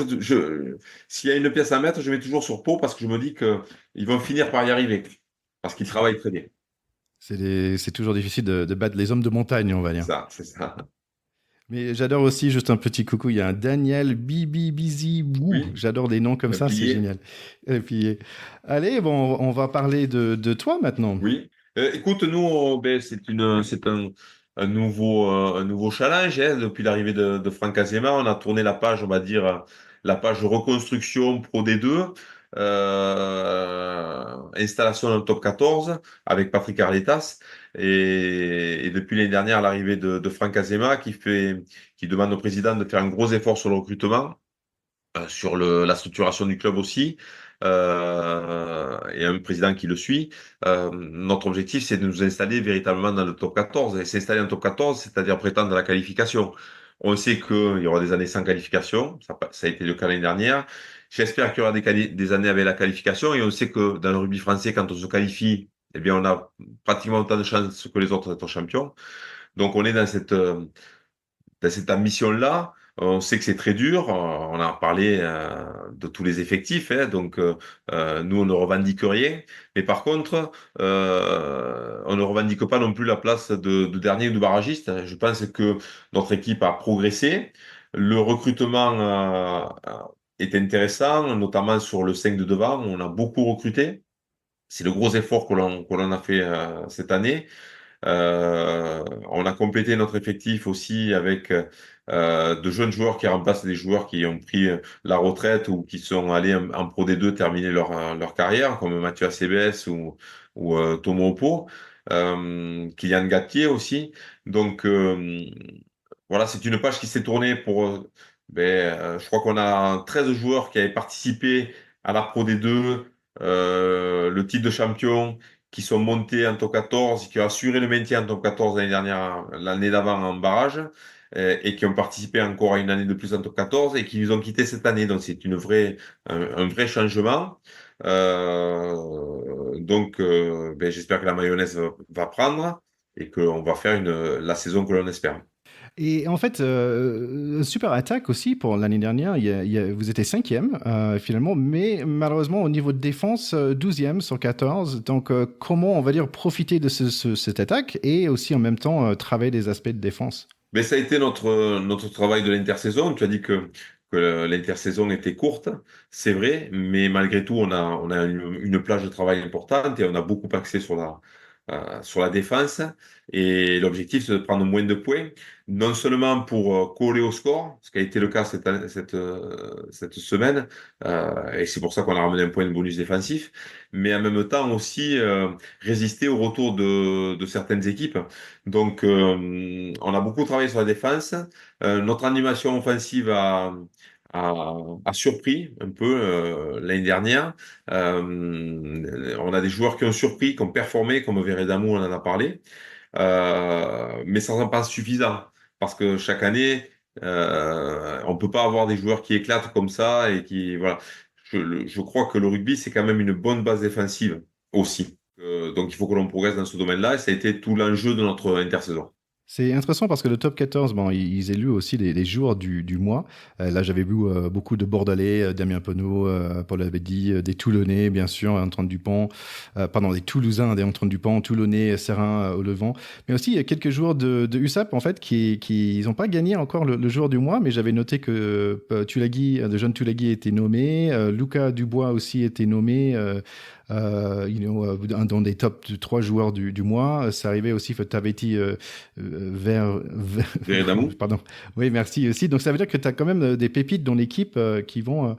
s'il y a une pièce à mettre, je mets toujours sur Pau parce que je me dis qu'ils vont finir par y arriver parce qu'ils travaillent très bien. C'est toujours difficile de battre les hommes de montagne, on va C'est dire. ça, c'est ça. Mais j'adore aussi, juste un petit coucou, il y a un Daniel Bibi Bizi Woo. Oui, J'adore des noms comme un ça, c'est pilier. génial. Et puis, allez, bon, on va parler de toi maintenant. Oui. Écoute, nous, c'est un nouveau challenge, hein. Depuis l'arrivée de Franck Azema, on a tourné la page, on va dire, la page reconstruction Pro D2, installation dans le top 14 avec Patrick Arletas. Et depuis l'année dernière, l'arrivée de Franck Azema qui demande au président de faire un gros effort sur le recrutement, sur la structuration du club aussi, et un président qui le suit. Notre objectif, c'est de nous installer véritablement dans le top 14. Et s'installer dans le top 14, c'est-à-dire prétendre à la qualification. On sait qu'il y aura des années sans qualification, ça a été le cas l'année dernière. J'espère qu'il y aura des années avec la qualification, et on sait que dans le rugby français, quand on se qualifie, eh bien, on a pratiquement autant de chances que les autres d'être champions. Donc, on est dans cette ambition-là. On sait que c'est très dur. On a parlé de tous les effectifs, hein, donc nous, on ne revendique rien. Mais par contre, on ne revendique pas non plus la place de dernier ou de barragiste. Je pense que notre équipe a progressé. Le recrutement est intéressant, notamment sur le 5 de devant. On a beaucoup recruté. C'est le gros effort que l'on a fait cette année. On a complété notre effectif aussi avec de jeunes joueurs qui remplacent des joueurs qui ont pris la retraite ou qui sont allés en Pro D2 terminer leur carrière, comme Mathieu Acebes ou Thomas Oppo, Kylian Gattier aussi. Donc voilà, c'est une page qui s'est tournée pour... je crois qu'on a 13 joueurs qui avaient participé à la Pro D2, le titre de champion, qui sont montés en top 14, qui ont assuré le maintien en top 14 l'année dernière, l'année d'avant en barrage, et qui ont participé encore à une année de plus en top 14 et qui nous ont quittés cette année. Donc c'est un vrai changement. J'espère que la mayonnaise va prendre et qu'on va faire la saison que l'on espère. Et en fait, super attaque aussi pour l'année dernière. Vous étiez cinquième finalement, mais malheureusement au niveau de défense, 12e sur 14. Donc comment on va dire profiter de cette attaque et aussi en même temps travailler des aspects de défense. Mais ça a été notre travail de l'intersaison. Tu as dit que l'intersaison était courte, c'est vrai, mais malgré tout, on a une plage de travail importante et on a beaucoup axé sur la défense. Et l'objectif, c'est de prendre moins de points, non seulement pour coller au score, ce qui a été le cas cette semaine, et c'est pour ça qu'on a ramené un point de bonus défensif, mais en même temps aussi résister au retour de certaines équipes. Donc, on a beaucoup travaillé sur la défense. Notre animation offensive a surpris un peu l'année dernière. On a des joueurs qui ont surpris, qui ont performé, comme Veredamou, on en a parlé. Mais ça ne rend pas suffisant parce que chaque année, on peut pas avoir des joueurs qui éclatent comme ça et qui, voilà. Je crois que le rugby, c'est quand même une bonne base défensive aussi. Donc, il faut que l'on progresse dans ce domaine-là et ça a été tout l'enjeu de notre intersaison. C'est intéressant parce que le top 14, bon, ils éluent aussi les joueurs du mois. Là, j'avais vu beaucoup de Bordelais, Damien Penaud, Paul Abedi, des Toulonnais, bien sûr, Antoine Dupont, pardon, des Toulousains, des Antoine Dupont, Toulonnais, Serein, au Levant. Mais aussi, il y a quelques joueurs de USAP, en fait, qui n'ont pas gagné encore le joueur du mois, mais j'avais noté que Tulagi, de jeune Tulagi était nommé, Lucas Dubois aussi était nommé, dans des top 3 joueurs du mois. C'est arrivé aussi Taveti Veredamou? pardon. Oui, merci aussi. Donc ça veut dire que tu as quand même des pépites dans l'équipe qui vont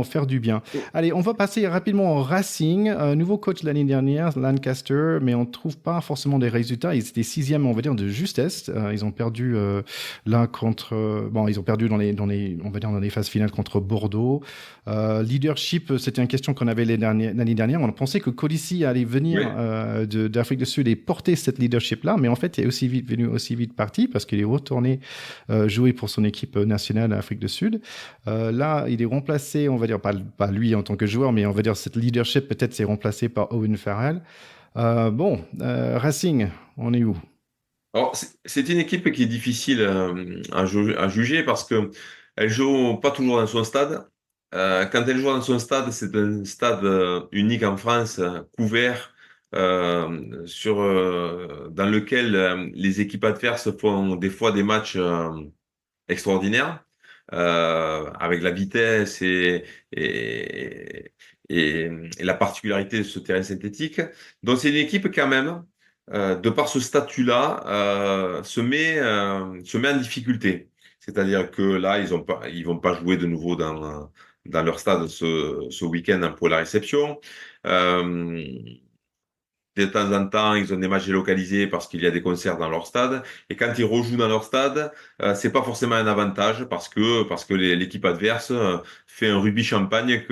faire du bien. Allez, on va passer rapidement au Racing. Nouveau coach l'année dernière, Lancaster, mais on ne trouve pas forcément des résultats. Ils étaient sixième, on va dire, de justesse. Ils ont perdu l'un contre... bon, ils ont perdu on va dire, dans les phases finales contre Bordeaux. Leadership, c'était une question qu'on avait l'année dernière. On pensait que Colissi allait venir Oui. d'Afrique du Sud et porter cette leadership-là, mais en fait, il est venu aussi vite parti parce qu'il est retourné jouer pour son équipe nationale d'Afrique du Sud. Là, il est remplacé, on va dire, pas lui en tant que joueur, mais on va dire cette leadership peut-être c'est remplacé par Owen Farrell. Racing, on est où? Alors, c'est une équipe qui est difficile à juger parce que elle joue pas toujours dans son stade. Quand elle joue dans son stade, c'est un stade unique en France, couvert, dans lequel les équipes adverses font des fois des matchs extraordinaires, avec la vitesse et, et, et la particularité de ce terrain synthétique. Donc c'est une équipe quand même, de par ce statut-là, se met en difficulté. C'est-à-dire que là, ils vont pas jouer de nouveau dans leur stade ce week-end pour la réception. Euh, de temps en temps, ils ont des matchs délocalisés parce qu'il y a des concerts dans leur stade. Et quand ils rejouent dans leur stade, c'est pas forcément un avantage parce que l'équipe adverse fait un rugby champagne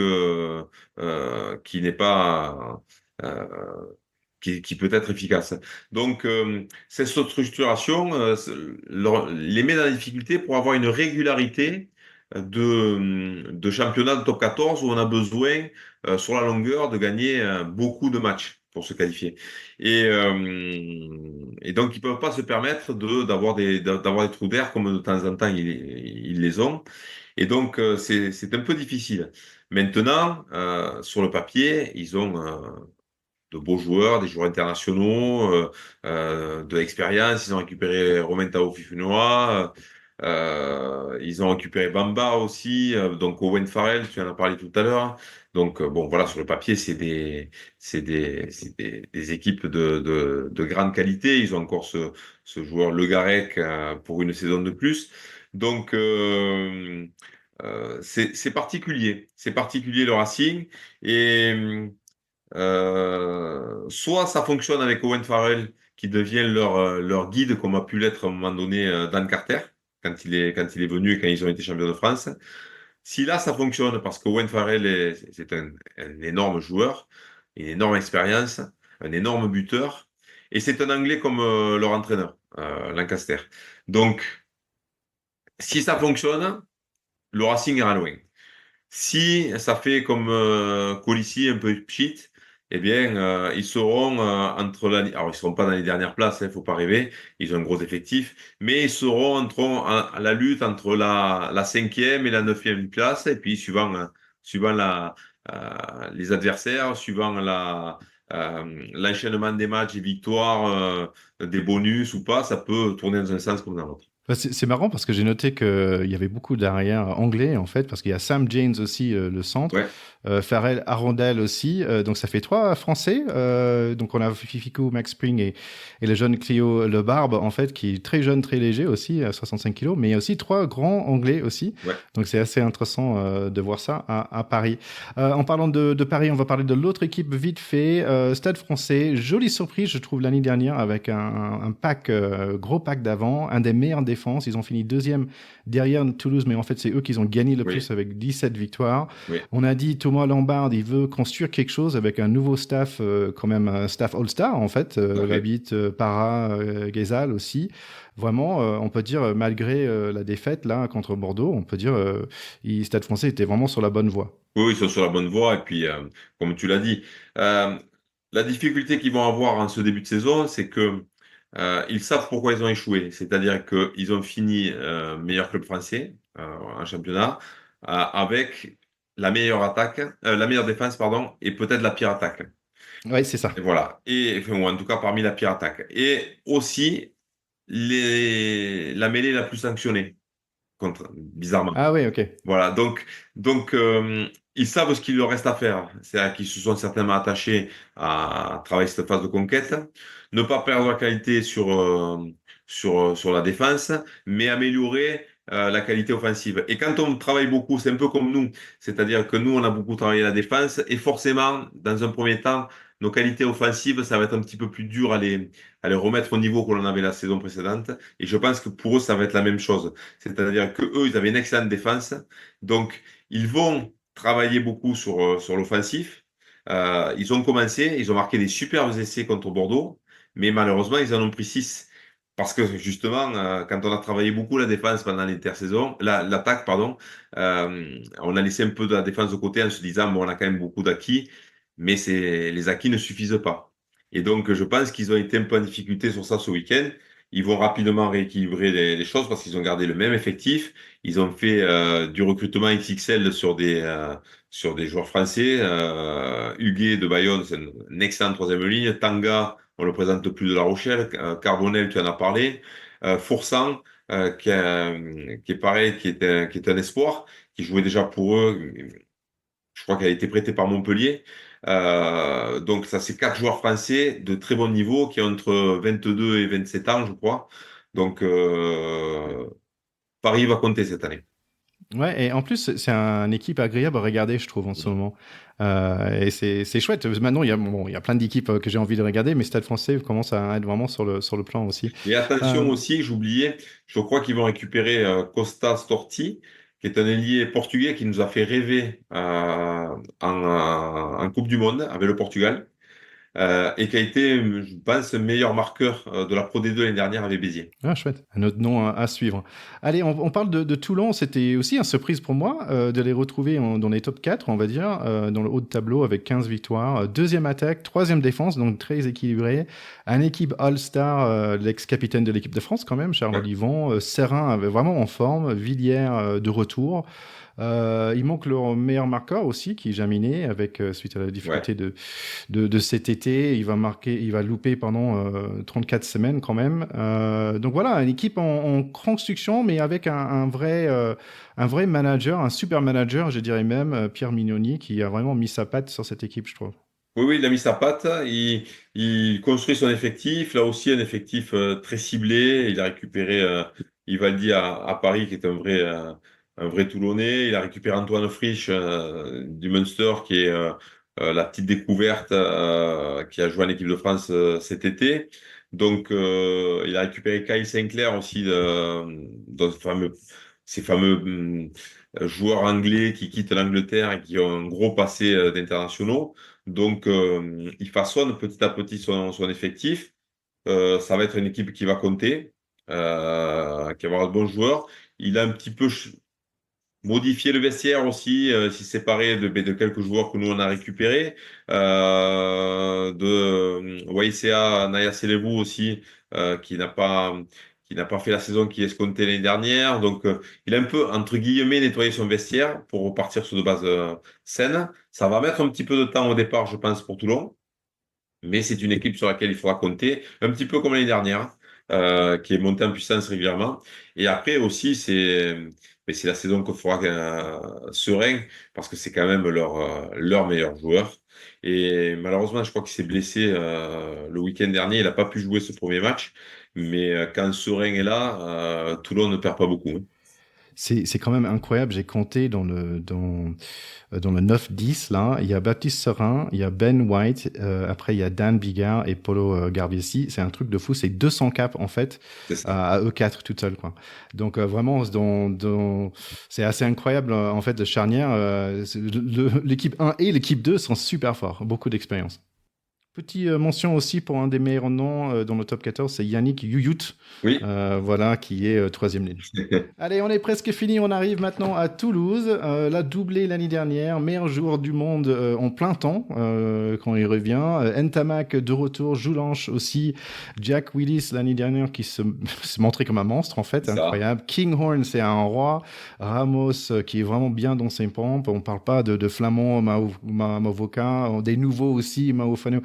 qui n'est pas euh, qui peut être efficace. Donc, cette structuration les met dans la difficulté pour avoir une régularité de championnat de top 14 où on a besoin, sur la longueur, de gagner beaucoup de matchs pour se qualifier. Et donc, ils peuvent pas se permettre d'avoir des trous d'air comme de temps en temps ils les ont. Et donc, c'est un peu difficile. Maintenant, sur le papier, ils ont de beaux joueurs, des joueurs internationaux, de l'expérience. Ils ont récupéré Romain Tao-Fifinois, ils ont récupéré Bamba aussi, donc Owen Farrell, tu en as parlé tout à l'heure. Donc bon, voilà, sur le papier, des équipes de grande qualité. Ils ont encore ce joueur Le Garec pour une saison de plus. Donc c'est particulier le Racing et soit ça fonctionne avec Owen Farrell qui devient leur guide, comme a pu l'être à un moment donné Dan Carter, quand il est venu et quand ils ont été champions de France. Si là, ça fonctionne, parce que Owen Farrell c'est un énorme joueur, une énorme expérience, un énorme buteur, et c'est un Anglais comme leur entraîneur, Lancaster. Donc, si ça fonctionne, le Racing ira loin. Si ça fait comme Colissi un peu pchit, eh bien, ils seront alors ils seront pas dans les dernières places, faut pas rêver, ils ont un gros effectif, mais ils seront à la lutte entre la cinquième et la neuvième place, et puis suivant les adversaires, suivant l'enchaînement des matchs et victoires, des bonus ou pas, ça peut tourner dans un sens comme dans l'autre. Bah, c'est marrant parce que j'ai noté qu'il y avait beaucoup d'arrières anglais en fait, parce qu'il y a Sam James aussi, le centre, Ouais, Farrell Arondel aussi, donc ça fait trois Français. Donc on a Fifico, Max Spring et le jeune Clio Le Barbe en fait, qui est très jeune, très léger aussi, à 65 kilos, mais il y a aussi trois grands anglais aussi. ouais. Donc c'est assez intéressant de voir ça à Paris. En parlant de Paris, on va parler de l'autre équipe vite fait, Stade Français. Jolie surprise, je trouve, l'année dernière avec un pack, gros pack d'avant, un des meilleurs défenses. Ils ont fini deuxième derrière Toulouse, mais en fait, c'est eux qui ont gagné le plus Oui, avec 17 victoires. oui, On a dit Thomas Lombard, il veut construire quelque chose avec un nouveau staff, quand même un staff All-Star, en fait. tout à fait. Labitte, Para, Ghezal aussi. Vraiment, on peut dire, malgré la défaite là contre Bordeaux, on peut dire Stade Français était vraiment sur la bonne voie. Oui, oui, ils sont sur la bonne voie. Et puis, comme tu l'as dit, euh, la difficulté qu'ils vont avoir en ce début de saison, c'est que ils savent pourquoi ils ont échoué. C'est-à-dire qu'ils ont fini meilleur club français en championnat avec la meilleure attaque, la meilleure défense, pardon, et peut-être la pire attaque. Oui, c'est ça. Et voilà. Et enfin, ou en tout cas parmi la pire attaque. Et aussi la mêlée la plus sanctionnée, bizarrement. Ah oui, ok. Voilà, donc ils savent ce qu'il leur reste à faire. C'est-à-dire qu'ils se sont certainement attachés à travailler cette phase de conquête, ne pas perdre la qualité sur la défense, mais améliorer la qualité offensive. Et quand on travaille beaucoup, c'est un peu comme nous, c'est-à-dire que nous, on a beaucoup travaillé la défense, et forcément, dans un premier temps, nos qualités offensives, ça va être un petit peu plus dur à les remettre au niveau que l'on avait la saison précédente. Et je pense que pour eux, ça va être la même chose. C'est-à-dire que eux, ils avaient une excellente défense. Donc, ils vont travailler beaucoup sur l'offensif. Ils ont commencé, ils ont marqué des superbes essais contre Bordeaux, mais malheureusement, ils en ont pris 6. Parce que justement, quand on a travaillé beaucoup la défense pendant l'intersaison, l'attaque, pardon, on a laissé un peu de la défense de côté en se disant, bon, on a quand même beaucoup d'acquis, mais les acquis ne suffisent pas. Et donc, je pense qu'ils ont été un peu en difficulté sur ça ce week-end. Ils vont rapidement rééquilibrer les choses parce qu'ils ont gardé le même effectif. Ils ont fait du recrutement XXL sur des joueurs français. Huguet de Bayonne, c'est un excellent troisième ligne. Tanga, on le présente plus de La Rochelle. Carbonel, tu en as parlé. Foursan, qui est pareil, qui est un espoir, qui jouait déjà pour eux. Je crois qu'elle a été prêtée par Montpellier. Donc ça, c'est quatre joueurs français de très bon niveau qui ont entre 22 et 27 ans, je crois. Donc Paris va compter cette année. Ouais, et en plus, c'est une équipe agréable à regarder, je trouve, en ce moment. Et c'est chouette. Maintenant, il y a plein d'équipes que j'ai envie de regarder, mais Stade Français commence à être vraiment sur le plan aussi. Et Euh, attention aussi, j'oubliais, je crois qu'ils vont récupérer Costa Storti, qui est un ailier portugais qui nous a fait rêver en Coupe du Monde avec le Portugal, et qui a été, je pense, meilleur marqueur de la Pro D2 l'année dernière avec Béziers. Ah, chouette, un autre nom à suivre. Allez, on parle de Toulon. C'était aussi une surprise pour moi de les retrouver dans les top 4, on va dire, dans le haut de tableau avec 15 victoires. Deuxième attaque, troisième défense, donc très équilibré. Une équipe All-Star, l'ex-capitaine de l'équipe de France quand même, Charles Ouais. Olivon. Serin avait vraiment en forme. Villiers de retour. Il manque leur meilleur marqueur aussi, qui est Jaminet, avec suite à la Ouais. difficulté de cet été. Il va louper pendant 34 semaines quand même. Donc voilà, une équipe en construction, mais avec un vrai manager, un super manager, je dirais même, Pierre Mignoni, qui a vraiment mis sa patte sur cette équipe, je trouve. Oui, oui, il a mis sa patte. Il construit son effectif. Là aussi, un effectif très ciblé. Il a récupéré Ivaldi à Paris, qui est un vrai Toulonnais. Il a récupéré Antoine Frisch du Munster, qui est la petite découverte qui a joué en équipe de France cet été. Donc, il a récupéré Kyle Sinclair aussi, dans ces fameux joueurs anglais qui quittent l'Angleterre et qui ont un gros passé d'internationaux. Donc, il façonne petit à petit son effectif. Ça va être une équipe qui va compter, qui va avoir de bons joueurs. Il a un petit peu modifié le vestiaire aussi, s'est séparé de quelques joueurs que nous on a récupérés. De YCA Naya Selevou aussi, qui n'a pas fait la saison qui escomptait l'année dernière. Donc, il a un peu, entre guillemets, nettoyé son vestiaire pour repartir sur de bases saines. Ça va mettre un petit peu de temps au départ, je pense, pour Toulon, mais c'est une équipe sur laquelle il faudra compter, un petit peu comme l'année dernière. qui est monté en puissance régulièrement. Et après aussi, mais c'est la saison qu'il faudra serein, parce que c'est quand même leur meilleur joueur. Et malheureusement, je crois qu'il s'est blessé le week-end dernier. Il n'a pas pu jouer ce premier match. Mais quand Serein est là, Toulon ne perd pas beaucoup, hein. C'est quand même incroyable. J'ai compté dans le 9-10, là, il y a Baptiste Serin, il y a Ben White, après il y a Dan Bigard et Polo Garbiesi. C'est un truc de fou. C'est 200 caps, en fait, C'est ça. à eux quatre tout seuls, quoi. Donc, vraiment, c'est assez incroyable, en fait, de charnière. L'équipe 1 et l'équipe 2 sont super forts. Beaucoup d'expérience. Petite mention aussi pour un des meilleurs noms dans le top 14, c'est Yannick Yuyut, Oui. voilà, qui est troisième ligne. Allez, on est presque fini. On arrive maintenant à Toulouse. L'a doublé l'année dernière, meilleur joueur du monde en plein temps quand il revient. Ntamak de retour, Joulanche aussi. Jack Willis l'année dernière qui se montrait comme un monstre en fait, Ça. incroyable. Kinghorn, c'est un roi. Ramos qui est vraiment bien dans ses pompes. On parle pas de Flamand, Mavoka, des nouveaux aussi, Maofano.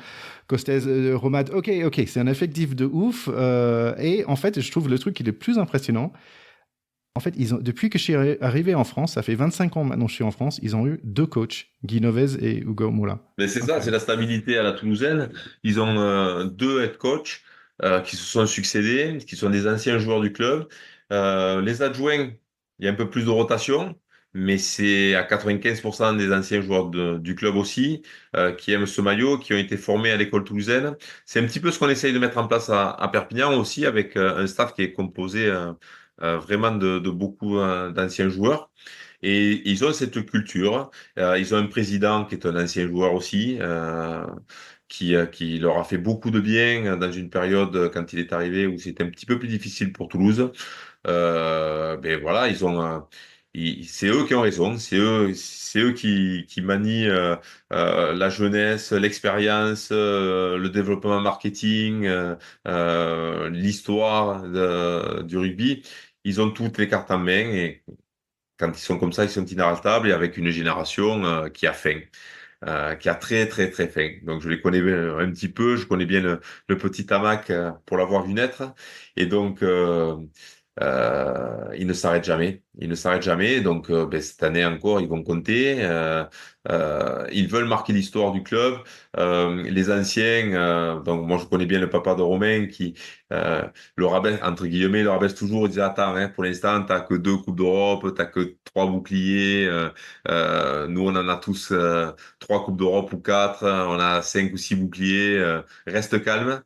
Costez, Romad, ok, c'est un effectif de ouf. Et en fait, je trouve le truc qui est le plus impressionnant, en fait, depuis que je suis arrivé en France, ça fait 25 ans maintenant que je suis en France, ils ont eu deux coachs, Guy Novez et Hugo Moula. Mais c'est ça, c'est Incroyable. la stabilité à la Toulousaine. Ils ont deux head coachs qui se sont succédés, qui sont des anciens joueurs du club. Les adjoints, il y a un peu plus de rotation, mais c'est à 95% des anciens joueurs du club aussi, qui aiment ce maillot, qui ont été formés à l'école toulousaine. C'est un petit peu ce qu'on essaye de mettre en place à Perpignan aussi, avec un staff qui est composé vraiment de beaucoup d'anciens joueurs. Et ils ont cette culture. Ils ont un président qui est un ancien joueur aussi, qui leur a fait beaucoup de bien dans une période quand il est arrivé où c'était un petit peu plus difficile pour Toulouse. Ben voilà, c'est eux qui ont raison, c'est eux qui manient la jeunesse, l'expérience, le développement marketing, l'histoire du rugby. Ils ont toutes les cartes en main et quand ils sont comme ça, ils sont inarrêtables et avec une génération qui a faim, qui a très très très faim. Donc je les connais un petit peu, je connais bien le petit Tamac pour l'avoir vu naître. Et donc ils ne s'arrêtent jamais. Ils ne s'arrêtent jamais. Donc ben, cette année encore, ils vont compter. Ils veulent marquer l'histoire du club. Les anciens, donc moi je connais bien le papa de Romain qui le rabaisse, entre guillemets, le rabaisse toujours. Il disait, attends, hein, pour l'instant, t'as que deux Coupes d'Europe, t'as que trois boucliers. Nous, on en a tous trois Coupes d'Europe ou quatre. On a cinq ou six boucliers. Reste calme.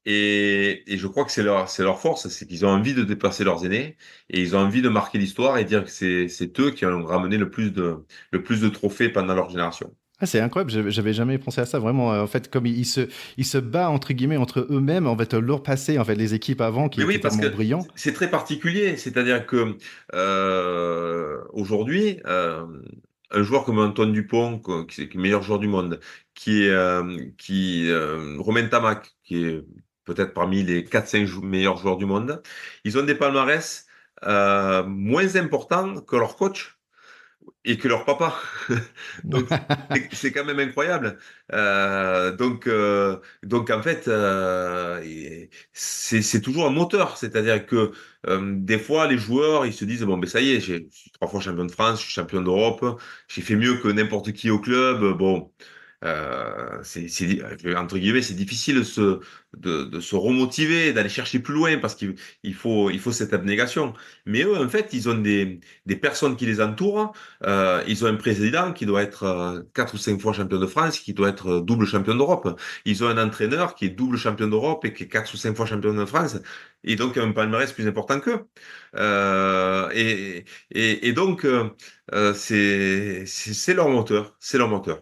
Et je crois que c'est leur force, c'est qu'ils ont envie de dépasser leurs aînés et ils ont envie de marquer l'histoire et dire que c'est eux qui ont ramené le plus de trophées pendant leur génération. Ah, c'est incroyable, j'avais jamais pensé à ça. Vraiment, en fait, comme ils se battent entre guillemets entre eux-mêmes, en fait, leur passé, en fait, les équipes avant qui Mais oui, étaient parce tellement que brillants. c'est très particulier. C'est-à-dire que aujourd'hui, un joueur comme Antoine Dupont, qui est le meilleur joueur du monde, Romain Tamac, qui est peut-être parmi les 4-5 meilleurs joueurs du monde, ils ont des palmarès moins importants que leur coach et que leur papa. Donc c'est quand même incroyable. Donc en fait, c'est toujours un moteur. C'est-à-dire que des fois, les joueurs, ils se disent, bon, ben ça y est, je suis trois fois champion de France, je suis champion d'Europe, j'ai fait mieux que n'importe qui au club. Bon, entre guillemets, c'est difficile de se remotiver, d'aller chercher plus loin parce il faut cette abnégation. Mais eux, en fait, ils ont des personnes qui les entourent. Ils ont un président qui doit être quatre ou cinq fois champion de France, qui doit être double champion d'Europe. Ils ont un entraîneur qui est double champion d'Europe et qui est quatre ou cinq fois champion de France. Et donc, un palmarès plus important qu'eux. Et donc, c'est leur moteur. C'est leur moteur.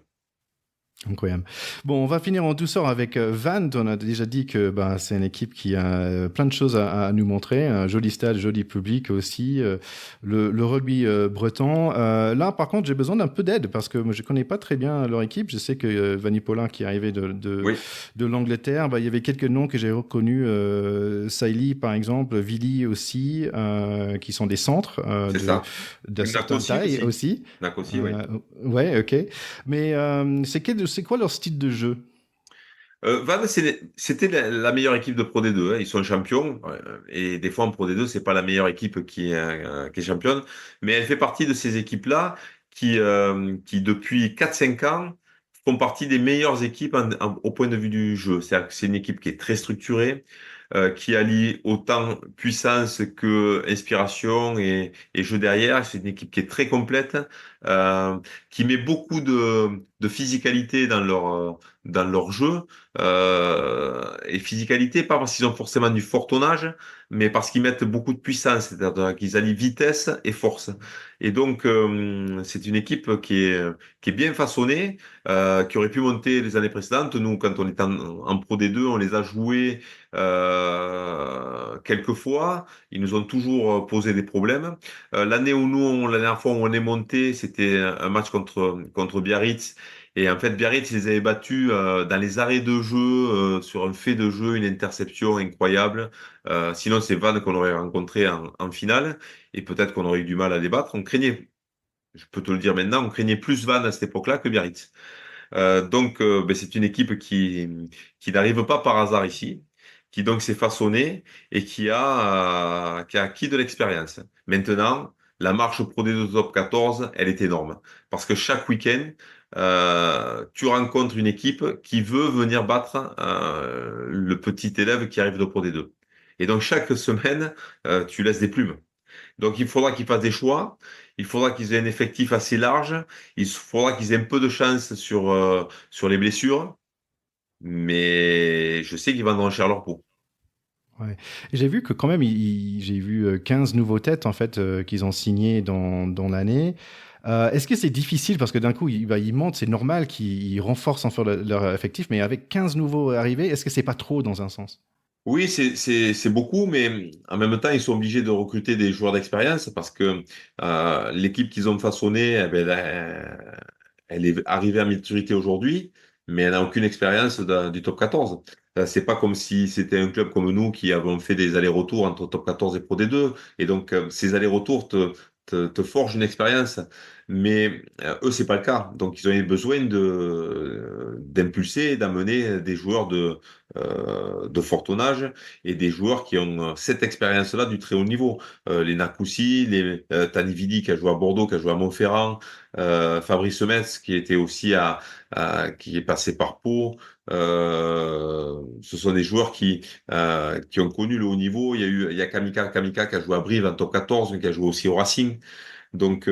Incroyable. Bon, on va finir en douceur avec Vannes. On a déjà dit que bah, c'est une équipe qui a plein de choses à nous montrer. Un joli stade, joli public aussi. Le rugby breton. Là, par contre, j'ai besoin d'un peu d'aide parce que moi, je ne connais pas très bien leur équipe. Je sais que Vanny Paulin, qui est arrivé Oui, de l'Angleterre, bah, il y avait quelques noms que j'ai reconnus. Sailly, par exemple, Vili aussi, qui sont des centres c'est ça. de certaines Nakosi tailles aussi. aussi. Nakosi, oui. Ouais, ok. Mais c'est quoi leur style de jeu? Vannes, c'était la meilleure équipe de Pro D2, hein. Ils sont champions. Et des fois, en Pro D2, c'est pas la meilleure équipe qui est championne. Mais elle fait partie de ces équipes-là qui depuis 4 5 ans, font partie des meilleures équipes au point de vue du jeu. C'est-à-dire que c'est une équipe qui est très structurée, qui allie autant puissance que inspiration et jeu derrière. C'est une équipe qui est très complète, qui met beaucoup de physicalité dans leur jeu. Et physicalité, pas parce qu'ils ont forcément du fort tonnage, mais parce qu'ils mettent beaucoup de puissance, c'est-à-dire qu'ils allient vitesse et force. Et donc, c'est une équipe qui est bien façonnée, qui aurait pu monter les années précédentes. Nous, quand on était en Pro D2, on les a joués quelques fois. Ils nous ont toujours posé des problèmes. La dernière fois où on est monté, c'était un match contre Biarritz. Et en fait, Biarritz, ils les avaient battus dans les arrêts de jeu, sur un fait de jeu, une interception incroyable. Sinon, c'est Vannes qu'on aurait rencontré en finale. Et peut-être qu'on aurait eu du mal à les battre. On craignait, je peux te le dire maintenant, on craignait plus Vannes à cette époque-là que Biarritz. Donc, ben, c'est une équipe qui n'arrive pas par hasard ici, qui donc s'est façonnée et qui a acquis de l'expérience. Maintenant, la marche pro des deux top 14, elle est énorme. Parce que chaque week-end, tu rencontres une équipe qui veut venir battre le petit élève qui arrive de Pro D2. Et donc, chaque semaine, tu laisses des plumes. Donc, il faudra qu'ils fassent des choix. Il faudra qu'ils aient un effectif assez large. Il faudra qu'ils aient un peu de chance sur les blessures. Mais je sais qu'ils vendront cher leur peau. Ouais. Et j'ai vu que quand même, j'ai vu 15 nouveaux têtes en fait qu'ils ont signé dans l'année. Est-ce que c'est difficile parce que d'un coup, ils montent, c'est normal qu'ils renforcent en fait leur effectif, mais avec 15 nouveaux arrivés, est-ce que c'est pas trop dans un sens? Oui, c'est beaucoup, mais en même temps, ils sont obligés de recruter des joueurs d'expérience parce que l'équipe qu'ils ont façonnée, eh ben, elle est arrivée à maturité aujourd'hui, mais elle n'a aucune expérience du top 14. C'est pas comme si c'était un club comme nous qui avons fait des allers-retours entre top 14 et Pro D2. Et donc, ces allers-retours te forgent une expérience. Mais eux, c'est pas le cas. Donc, ils ont eu besoin d'impulser, d'amener des joueurs de fort tonnage et des joueurs qui ont cette expérience-là du très haut niveau. Les Nakoussi, les Tanividi qui a joué à Bordeaux, qui a joué à Montferrand, Fabrice Metz qui était aussi qui est passé par Pau. Ce sont des joueurs qui ont connu le haut niveau. Il y a Kamika qui a joué à Brive en top 14, mais qui a joué aussi au Racing. Donc,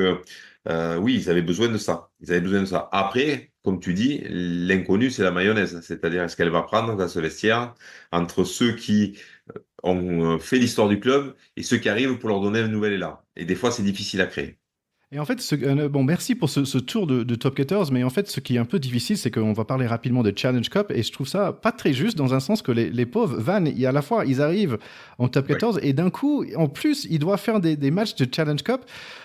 oui, ils avaient besoin de ça. Ils avaient besoin de ça. Après, comme tu dis, l'inconnu, c'est la mayonnaise. C'est-à-dire, est-ce qu'elle va prendre dans ce vestiaire entre ceux qui ont fait l'histoire du club et ceux qui arrivent pour leur donner un nouvel élan. Et des fois, c'est difficile à créer. Et en fait, bon, merci pour ce tour de Top 14, mais en fait, ce qui est un peu difficile, c'est qu'on va parler rapidement de Challenge Cup, et je trouve ça pas très juste dans un sens que les pauvres Van, à la fois, ils arrivent en Top Ouais, 14, et d'un coup, en plus, ils doivent faire des matchs de Challenge Cup,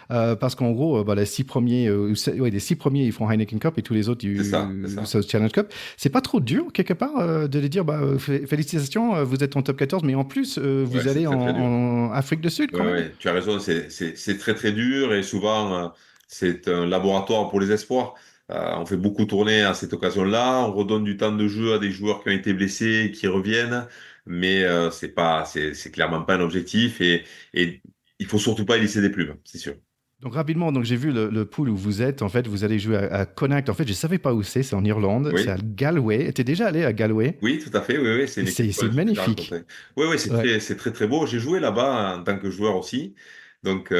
parce qu'en gros, bah, les 6 premiers, les 6 premiers, ils font Heineken Cup, et tous les autres, c'est ça, c'est ça. c'est Challenge Cup. C'est pas trop dur, quelque part, de les dire, bah, félicitations, vous êtes en Top 14, mais en plus, Ouais, vous c'est allez très, très dur. en Afrique du Sud, Ouais, quand même. ouais, tu as raison, c'est très très dur et souvent c'est un laboratoire pour les espoirs. On fait beaucoup tourner à cette occasion-là, on redonne du temps de jeu à des joueurs qui ont été blessés, qui reviennent, mais c'est clairement pas un objectif et il faut surtout pas y laisser des plumes, c'est sûr. Donc rapidement, donc j'ai vu le pool où vous êtes. En fait, vous allez jouer à Connacht. En fait, je savais pas où c'est. C'est en Irlande. C'est à Oui, Galway. Tu es déjà allé à Galway? oui, tout à fait, oui, oui, c'est Et une équipe qu'on c'est a déjà magnifique. rencontrée. Oui, oui, Ouais. c'est très très beau. J'ai joué là-bas en tant que joueur aussi, donc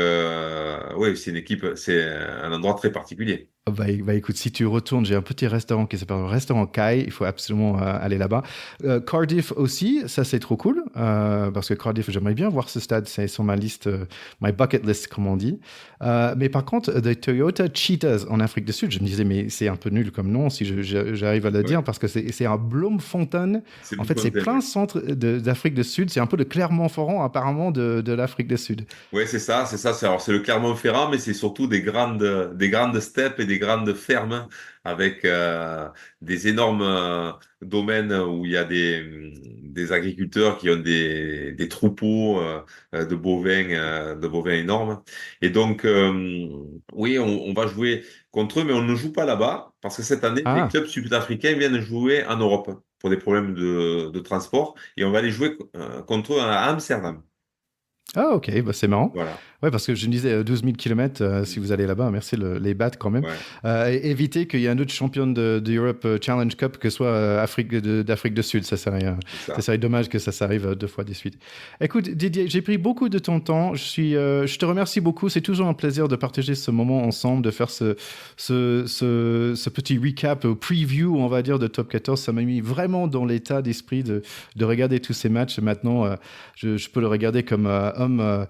oui, c'est une équipe, c'est un endroit très particulier. Bah, écoute, si tu retournes, j'ai un petit restaurant qui s'appelle le restaurant Kai. Il faut absolument aller là-bas. Cardiff aussi, ça c'est trop cool. Parce que Cardiff, j'aimerais bien voir ce stade. C'est sur ma liste, my bucket list, comme on dit. Mais par contre, the Toyota Cheetahs en Afrique du Sud, je me disais, mais c'est un peu nul comme nom si j'arrive à le dire, Ouais. parce que c'est un Bloemfontein. C'est En fait, c'est Bloemfontein, plein oui. centre d'Afrique du Sud. C'est un peu le Clermont-Ferrand, apparemment, de l'Afrique du Sud. Oui, c'est ça, c'est ça. Alors, c'est le Clermont-Ferrand, mais c'est surtout des grandes steppes et des grandes fermes avec des énormes domaines où il y a des agriculteurs qui ont des troupeaux de bovins énormes. Et donc, oui, on va jouer contre eux, mais on ne joue pas là-bas parce que cette année, les Ah, clubs sud-africains viennent jouer en Europe. pour des problèmes de transport. Et on va aller jouer contre eux à Amsterdam. Ah, ok, bah, c'est marrant. Voilà. Ouais, parce que je me disais 12 000 km, si vous allez là-bas, merci les battre quand même. Ouais. Évitez qu'il y ait un autre champion de Europe Challenge Cup que soit d'Afrique du Sud. Ça serait dommage que ça s'arrive 2 fois de suite. Écoute, Didier, j'ai pris beaucoup de ton temps. Je te remercie beaucoup. C'est toujours un plaisir de partager ce moment ensemble, de faire ce petit recap, preview, on va dire, de Top 14. Ça m'a mis vraiment dans l'état d'esprit de regarder tous ces matchs. Maintenant, je peux le regarder comme homme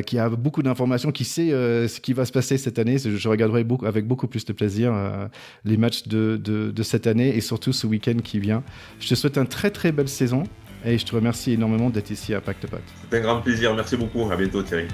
qui a beaucoup d'informations, qui sait ce qui va se passer cette année. Je regarderai avec beaucoup plus de plaisir les matchs de cette année et surtout ce week-end qui vient. Je te souhaite une très très belle saison et je te remercie énormément d'être ici à Pacte Pot. C'est un grand plaisir. Merci beaucoup. À bientôt, Thierry.